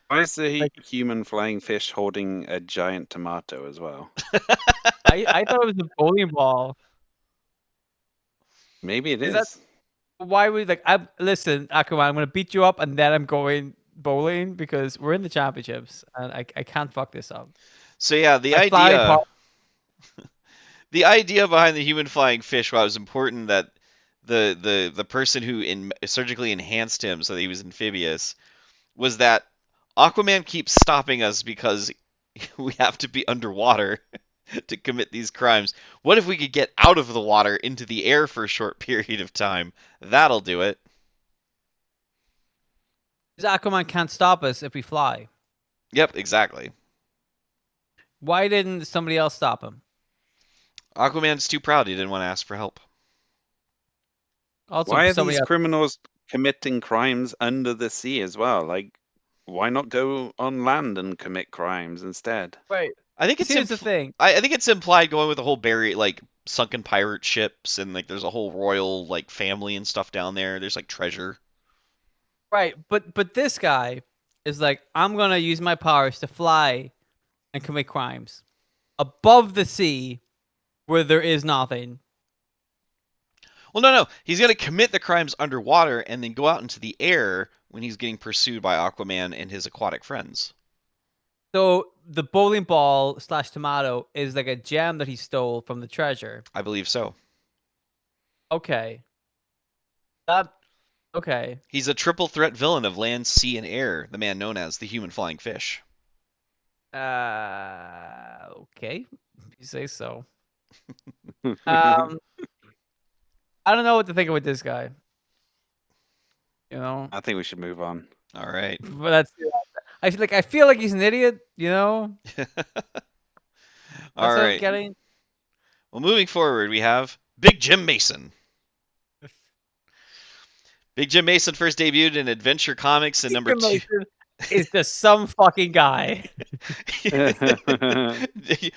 Why is the human flying fish holding a giant tomato as well? I thought it was a bowling ball. Maybe it Is is. Why would listen, Aquaman, I'm gonna beat you up and then I'm going bowling because we're in the championships and I can't fuck this up. So yeah, the idea behind the human flying fish, why it was important that the person who surgically enhanced him so that he was amphibious, was that Aquaman keeps stopping us because we have to be underwater to commit these crimes. What if we could get out of the water into the air for a short period of time? That'll do it. Aquaman can't stop us if we fly. Yep, exactly. Why didn't somebody else stop him? Aquaman's too proud. He didn't want to ask for help. Also, why are these criminals committing crimes under the sea as well? Like, why not go on land and commit crimes instead? Right. I think it's Here's the thing. I think it's implied going with the whole like sunken pirate ships and like there's a whole royal like family and stuff down there. There's like treasure. Right, but this guy is like, I'm gonna use my powers to fly and commit crimes above the sea where there is nothing. Well, no. He's going to commit the crimes underwater and then go out into the air when he's getting pursued by Aquaman and his aquatic friends. So the bowling ball / tomato is like a gem that he stole from the treasure. I believe so. Okay. That okay. He's a triple threat villain of land, sea, and air, the man known as the human flying fish. Okay. If you say so. Um I don't know what to think with this guy. You know? I think we should move on. All right. But that's I feel like he's an idiot, you know? All That's what I'm right. getting. Well, moving forward, we have Big Jim Mason. Big Jim Mason first debuted in Adventure Comics in number 2. Is just some fucking guy.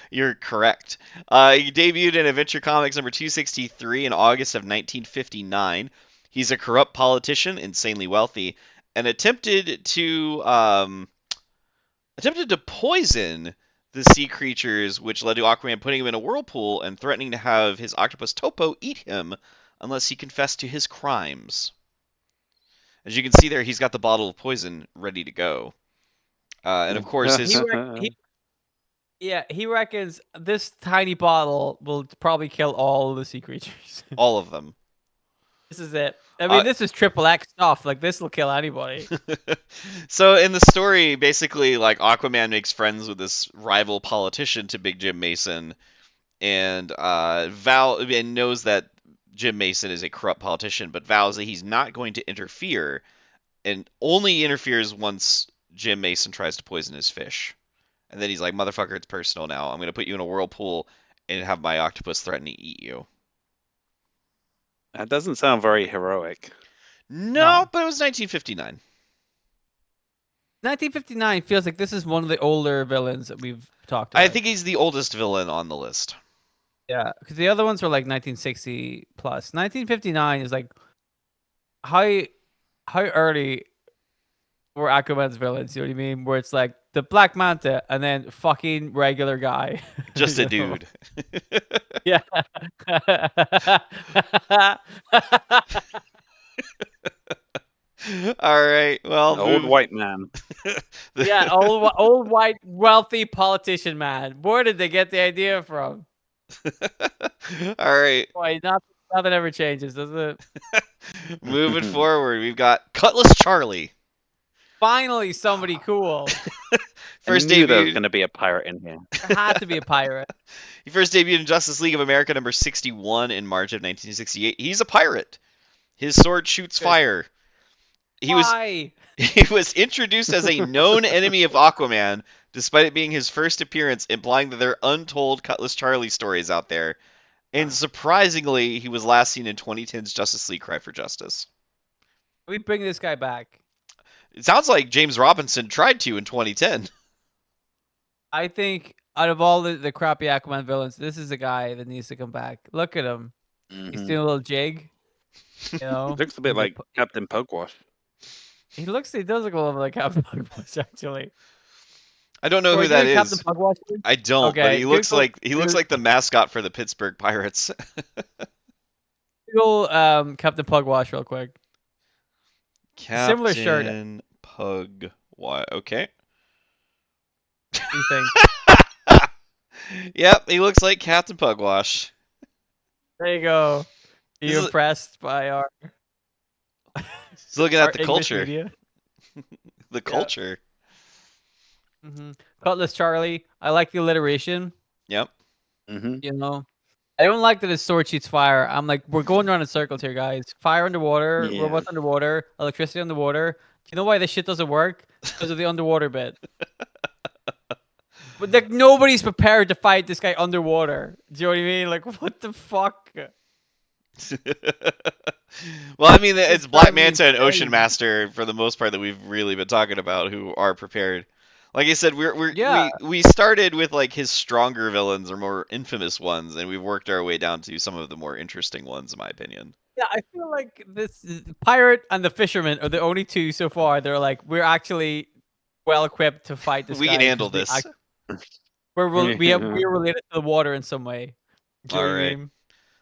You're correct. He debuted in Adventure Comics number 263 in August of 1959. He's a corrupt politician, insanely wealthy, and attempted to poison the sea creatures, which led to Aquaman putting him in a whirlpool and threatening to have his octopus Topo eat him unless he confessed to his crimes. As you can see there, he's got the bottle of poison ready to go. And of course, he reckons this tiny bottle will probably kill all the sea creatures. all of them. This is it. I mean, this is triple X stuff. Like, this will kill anybody. So in the story, basically, like Aquaman makes friends with this rival politician to Big Jim Mason, and Val and knows that Jim Mason is a corrupt politician, but vows that he's not going to interfere, and only interferes once Jim Mason tries to poison his fish. And then he's like, "Motherfucker, it's personal now. I'm going to put you in a whirlpool and have my octopus threaten to eat you." That doesn't sound very heroic. No, but it was 1959. 1959 feels like this is one of the older villains that we've talked about. I think he's the oldest villain on the list. Yeah, because the other ones were like 1960 plus. 1959 is like how early were Aquaman's villains? You know what I mean? Where it's like the Black Manta and then fucking regular guy, Just a dude. Yeah. All right. Well, Old white man. Yeah, old white wealthy politician man. Where did they get the idea from? All right. Boy, nothing ever changes, does it? Moving forward, we've got Cutlass Charlie. Finally, somebody cool. First I knew there was debuted. going to be a pirate in here. There had to be a pirate. He first debuted in Justice League of America number 61 in March of 1968. He's a pirate. His sword shoots fire. Why? He was introduced as a known enemy of Aquaman, despite it being his first appearance, implying that there are untold Cutlass Charlie stories out there. And surprisingly, he was last seen in 2010's Justice League Cry for Justice. We bring this guy back. It sounds like James Robinson tried to in 2010. I think out of all the crappy Aquaman villains, this is the guy that needs to come back. Look at him. He's doing a little jig. You know, Looks a bit like Captain Pugwash. he does look a little bit like Captain Pugwash, actually. I don't know Or who that Captain is. Pugwash? I don't, but Okay, he looks Google- like the mascot for the Pittsburgh Pirates. Google Captain Pugwash real quick. Similar shirt. Captain Pugwash. Okay. What do you think? Yep, he looks like Captain Pugwash. There you go. Are This you is- impressed by our He's looking our at the English culture. media? The culture. Cutlass Charlie. I like the alliteration. Yep. Mm-hmm. You know, I don't like that his sword shoots fire. I'm like, we're going around in circles here, guys. Fire underwater, Yeah. robots underwater, electricity underwater. Do you know why this shit doesn't work? Because of the underwater bit. But like, nobody's prepared to fight this guy underwater. Do you know what I mean? Like, what the fuck? Well, I mean, This it's is Black driving me Manta and Ocean insane. Master for the most part that we've really been talking about who are prepared. Like I said, Yeah, we started with like his stronger villains or more infamous ones, and we've worked our way down to some of the more interesting ones, in my opinion. yeah. I feel like this pirate and the fisherman are the only two so far. They're like we're actually well equipped to fight this We can guy handle because this. we're related to the water in some way. Do you All know what I right. mean?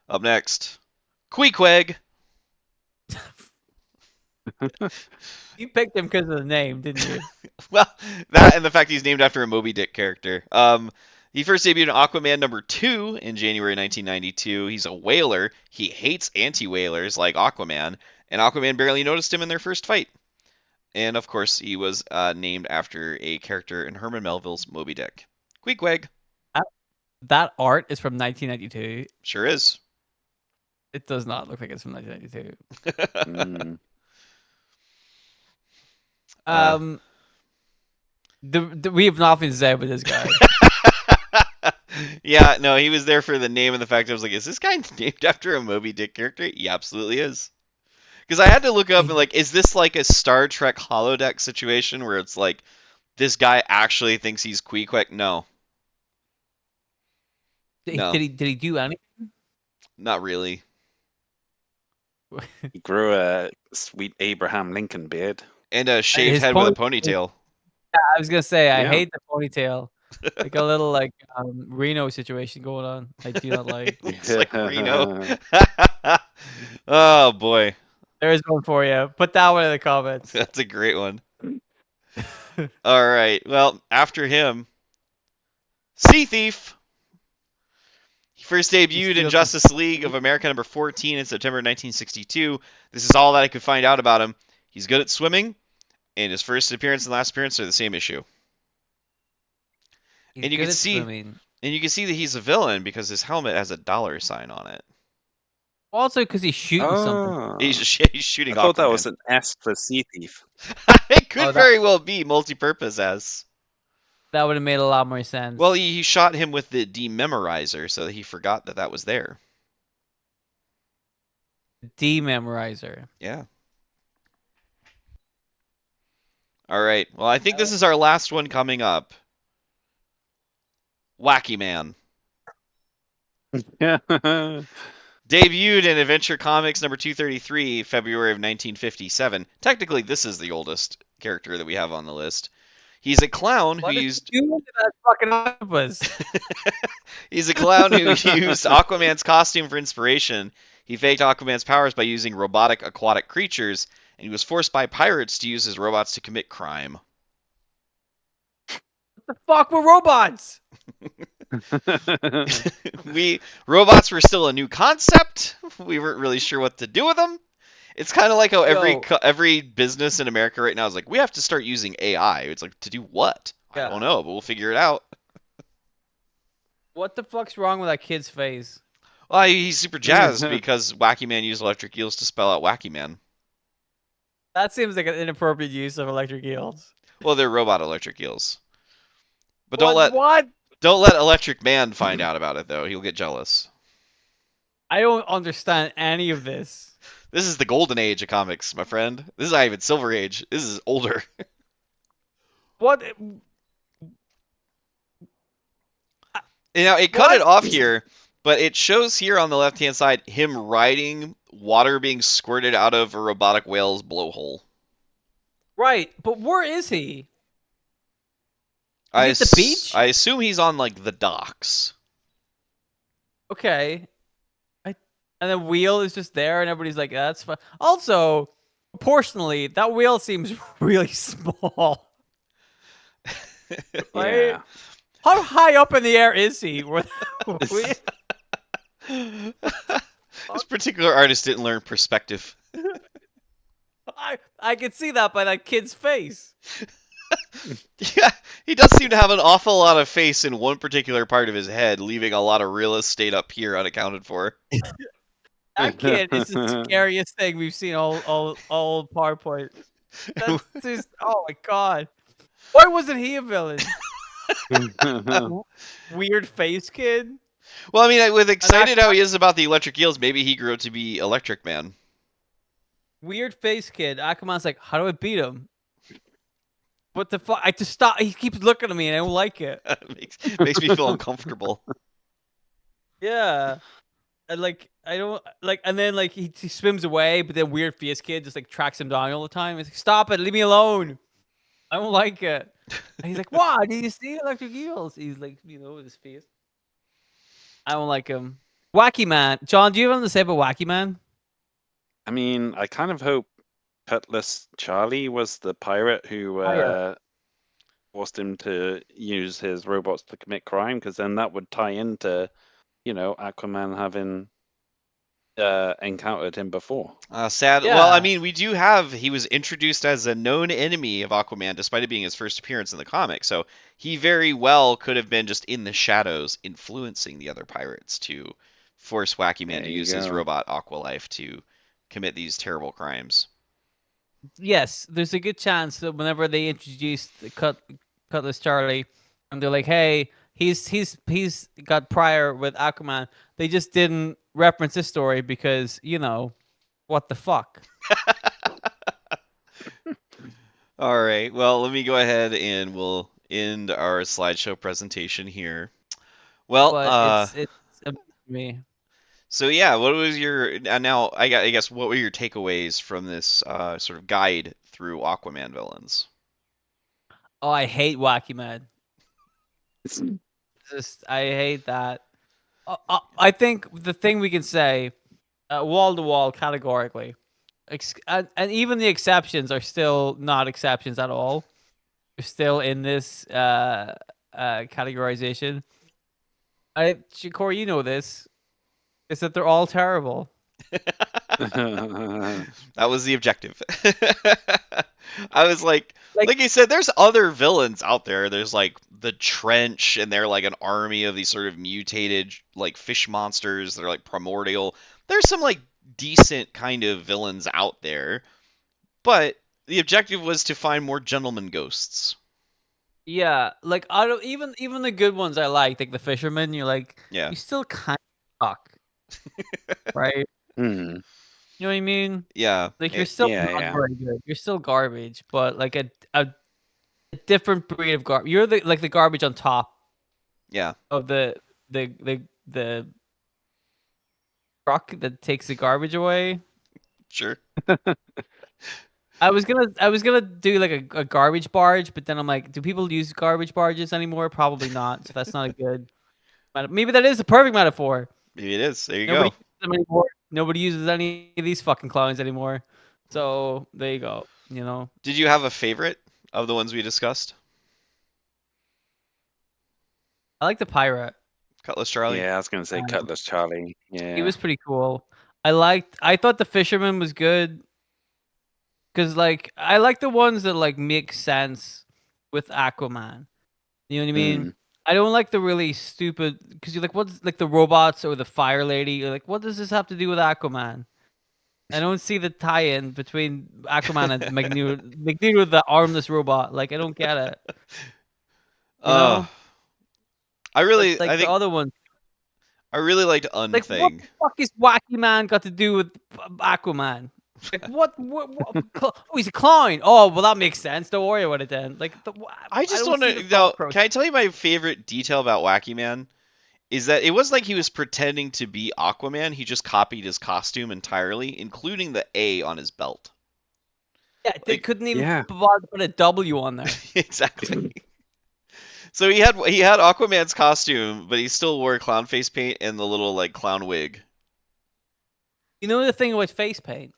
Up next, Queequeg. You picked him because of the name, didn't you? Well, that and the fact he's named after a Moby Dick character. He first debuted in Aquaman #2 in January 1992. He's a whaler. He hates anti-whalers like Aquaman, and Aquaman barely noticed him in their first fight. And of course, he was named after a character in Herman Melville's Moby Dick. Queequeg. That, that art is from 1992. Sure is. It does not look like it's from 1992. Mm. We have nothing to say about this guy. Yeah, no, he was there for the name and the fact I was like, is this guy named after a Moby Dick character? He absolutely is. Because I had to look up and like, is this like a Star Trek holodeck situation where it's like this guy actually thinks he's Queequeg? No, no, Did he do anything? not really. He grew a sweet Abraham Lincoln beard. And a shaved His head with a ponytail. I was gonna say I Yeah. hate the ponytail. Like a little like Reno situation going on. I do not like. Looks like Reno. Oh boy, There's one for you. Put that one in the comments. that's a great one. All right, well, after him, Sea Thief. He first debuted in steals Justice League of America #14 in September 1962. This is all that I could find out about him. He's good at swimming, and his first appearance and last appearance are the same issue. He's And you good can at see, swimming. and you can see that he's a villain because his helmet has a dollar sign on it. Also, because he's shooting something. Oh. He's shooting. I thought that Aquaman. was an S for Sea Thief. It could Oh, that- very well be multi-purpose S. That would have made a lot more sense. Well, he shot him with the dememorizer so that he forgot that that was there. Dememorizer. Yeah. All right. Well, I think this is our last one coming up. Wacky Man. Yeah. Debuted in Adventure Comics #233, February of 1957. Technically, this is the oldest character that we have on the list. He's a clown What who did used you do to that fucking octopus? He's a clown who used Aquaman's costume for inspiration. He faked Aquaman's powers by using robotic aquatic creatures, and he was forced by pirates to use his robots to commit crime. What the fuck were robots? Robots were still a new concept. We weren't really sure what to do with them. It's kind of like how every business in America right now is like, we have to start using AI. It's like, to do what? Yeah. I don't know, but we'll figure it out. What the fuck's wrong with that kid's face? Well, he's super jazzed because Wacky Man used electric eels to spell out Wacky Man. That seems like an inappropriate use of electric eels. Well, they're robot electric eels. But What? don't let Electric Man find out about it though. He'll get jealous. I don't understand any of this. This is the golden age of comics, my friend. This is not even Silver Age. This is older. What? Now it cut it off here, but it shows here on the left-hand side him riding water being squirted out of a robotic whale's blowhole. Right, but where is he? Is he at the beach? I assume he's on like the docks. Okay. And the wheel is just there, and everybody's like, "That's fun." Also, proportionally, that wheel seems really small. Right? Yeah. How high up in the air is he? This particular artist didn't learn perspective. I can see that by that kid's face. Yeah, he does seem to have an awful lot of face in one particular part of his head, leaving a lot of real estate up here unaccounted for. That kid is the scariest thing we've seen all PowerPoint. That's just, oh my god. Why wasn't he a villain? Weird face kid. Well, I mean, with excited Aquaman, how he is about the electric eels, maybe he grew up to be Electric Man. weird face kid. Aquaman's like, how do I beat him? What the fuck? I just stop. He keeps looking at me, and I don't like it. makes me feel uncomfortable. Yeah. And like I don't like, and then like he swims away, but then weird face kid just like tracks him down all the time. He's like, "Stop it, leave me alone. I don't like it." And he's like, "What? Did you see electric eels?" He's like, with his face. I don't like him. Wacky Man, John. Do you have anything to say about Wacky Man? I mean, I kind of hope Cutlass Charlie was the pirate who Pirate. forced him to use his robots to commit crime, because then that would tie into, Aquaman having encountered him before. Sad. Well, I Yeah. mean, he was introduced as a known enemy of Aquaman, despite it being his first appearance in the comic. So he very well could have been just in the shadows, influencing the other pirates to force Wacky Man There to you use his go. robot Aqualife to commit these terrible crimes. Yes, there's a good chance that whenever they introduce the Cutlass Charlie, and they're like, "Hey, he's got prior with Aquaman," they just didn't reference this story because what the fuck. All right. Well, let me go ahead and we'll end our slideshow presentation here. Well, But it's me. so yeah, what was your now? I guess what were your takeaways from this sort of guide through Aquaman villains? Oh, I hate Wacky Man. Just I hate that. I think the thing we can say, wall to wall, categorically, and even the exceptions are still not exceptions at all. They're still in this categorization. Corey, you know this. Is that they're all terrible. That was the objective. I was Like, like you said, there's other villains out there. There's like the Trench, and they're like an army of these sort of mutated like fish monsters that are like primordial. There's some like decent kind of villains out there, but the objective was to find more gentleman ghosts. yeah, like I don't even the good ones I like the fisherman. You're like, Yeah, you still kind of suck, right? Hmm. You know what I mean? yeah, Like you're still Yeah, not yeah. very good. You're still garbage, but like a different breed of garbage. You're the garbage on top yeah. of the truck that takes the garbage away. Sure. I was gonna do like a garbage barge, but then I'm like, do people use garbage barges anymore? Probably not. So that's not a good. Maybe that is the perfect metaphor. Maybe it is. There you Nobody go. uses them anymore. Nobody uses any of these fucking clowns anymore. So there you go. Did you have a favorite of the ones we discussed? I like the pirate. Cutlass Charlie? Yeah, I was going to say Um, Cutlass Charlie. he Yeah. was pretty cool. I thought the fisherman was good because like I like the ones that like make sense with Aquaman. You know what I mean? Mm. I don't like the really stupid because you're like, what's like the robots or the fire lady? You're like, what does this have to do with Aquaman? I don't see the tie-in between Aquaman and Magneto. Magneto, the armless robot. Like, I don't get it. You Uh, know? But I like the think other one, I really liked like, what Unthing. the fuck is Wacky Man got to do with Aquaman? Like, what oh, he's a clown. Oh, well, that makes sense. Don't worry about it then. Like, I I just don't want see the to now. thought process. Can I tell you my favorite detail about Wacky Man? Is that it was like he was pretending to be Aquaman. He just copied his costume entirely, including the A on his belt. Yeah, they Like couldn't even Yeah. bother to put a W on there. exactly. So he had Aquaman's costume, but he still wore clown face paint and the little like clown wig. You know the thing with face paint?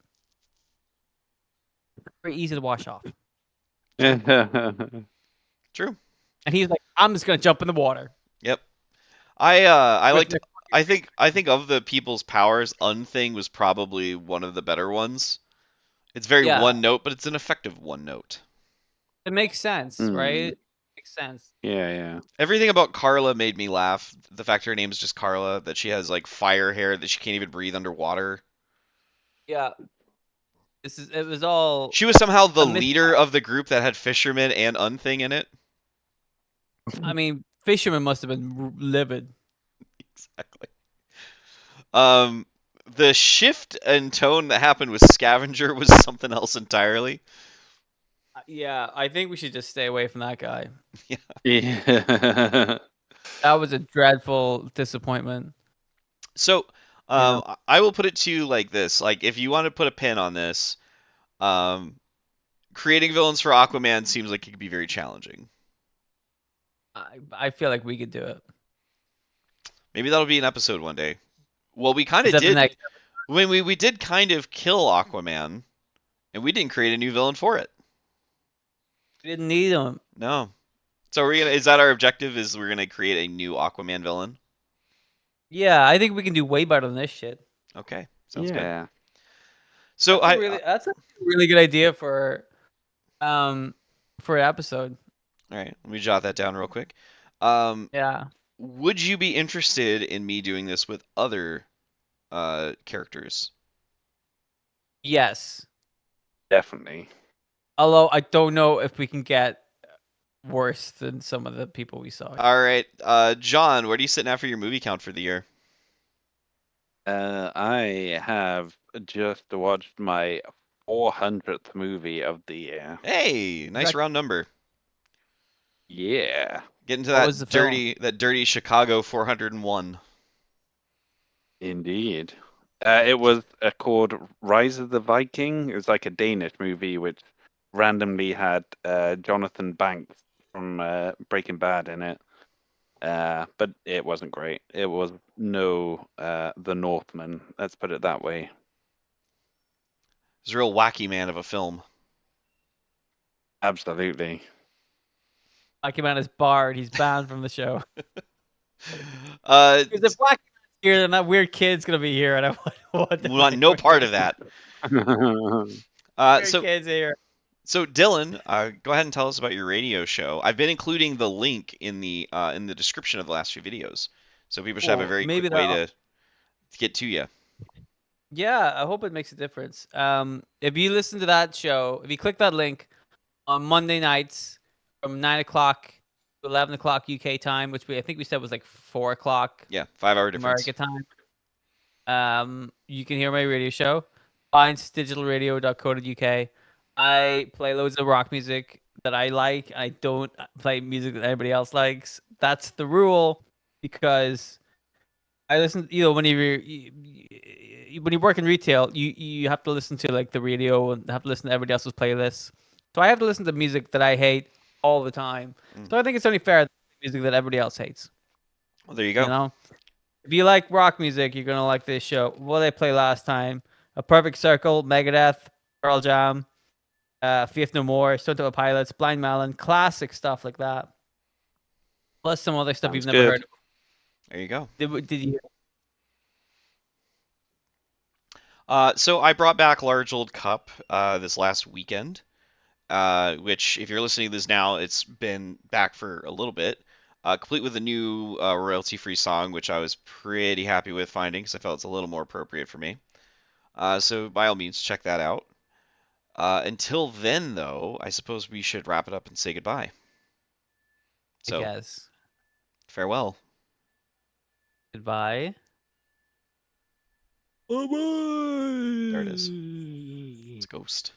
Very easy to wash off. True. And he's like, I'm just gonna jump in the water. Yep. I With liked I think of the people's powers, Unthing was probably one of the better ones. It's very Yeah, one note, but it's an effective one note. it makes sense, Mm. right? Makes sense. Yeah, yeah. Everything about Carla made me laugh. The fact her name is just Carla, that she has like fire hair, that she can't even breathe underwater. Yeah, it was all She was somehow the a mis. leader of the group that had Fisherman and Unthing in it. I mean, fisherman must have been livid. Exactly. Um, the shift in tone that happened with Scavenger was something else entirely. Yeah, I think we should just stay away from that guy. Yeah. That was a dreadful disappointment. So, You know, I will put it to you like this: like, if you want to put a pin on this, um, creating villains for Aquaman seems like it could be very challenging. I feel like we could do it. Maybe that'll be an episode one day. Well, we kind Is of that the did next? when we did kind of kill Aquaman, and we didn't create a new villain for it. We didn't need him. No. So we're gonna is that our objective? Is we're gonna create a new Aquaman villain? Yeah, I think we can do way better than this shit. Okay, sounds good. Yeah. So That's a really good idea for an episode. all right, let me jot that down real quick. Um, Yeah. would you be interested in me doing this with other characters? Yes. Definitely. Although I don't know if we can get worse than some of the people we saw. All right, John, where do you sit now for your movie count for the year? I have just watched my 400th movie of the year. Hey, nice That- round number. Yeah, Get into What was the film? that dirty Chicago 401. indeed. It was called Rise of the Viking. It was like a Danish movie which randomly had Jonathan Banks from Breaking Bad in it. But it wasn't great. It was no The Northman. Let's put it that way. It's a real wacky man of a film. Absolutely. Black is barred. He's banned from the show. Uh, Because if Black Man's here, then that weird kid's gonna be here, and I want we want no part of that. Weird So kid's here. So Dylan, go ahead and tell us about your radio show. I've been including the link in the description of the last few videos, so people should have a Cool. very Maybe quick way that. to get to you. Yeah, I hope it makes a difference. If you listen to that show, if you click that link on Monday nights from 9 o'clock to 11 o'clock UK time, which I think we said was like 4 o'clock Yeah, 5 hour difference. America time. You can hear my radio show, findsdigitalradio.co.uk. I play loads of rock music that I like. I don't play music that anybody else likes. That's the rule because I listen. When when you work in retail, you have to listen to like the radio and have to listen to everybody else's playlists. So I have to listen to music that I hate all the time. So I think it's only fair that music that everybody else hates. Well, there you go. You know, if you like rock music, you're gonna like this show. What did I play last time? A Perfect Circle, Megadeth, Pearl Jam, Faith No More, Stone Temple Pilots, Blind Melon, classic stuff like that. Plus some other stuff Sounds you've never good. heard of. There you go. Did you? So I brought back Large Old Cup this last weekend, which if you're listening to this now, it's been back for a little bit. Complete with a new royalty-free song, which I was pretty happy with finding because I felt it's a little more appropriate for me. So by all means, check that out. Until then, though, I suppose we should wrap it up and say goodbye. I So, guess. farewell. Goodbye. Bye-bye. There it is. It's Ghost.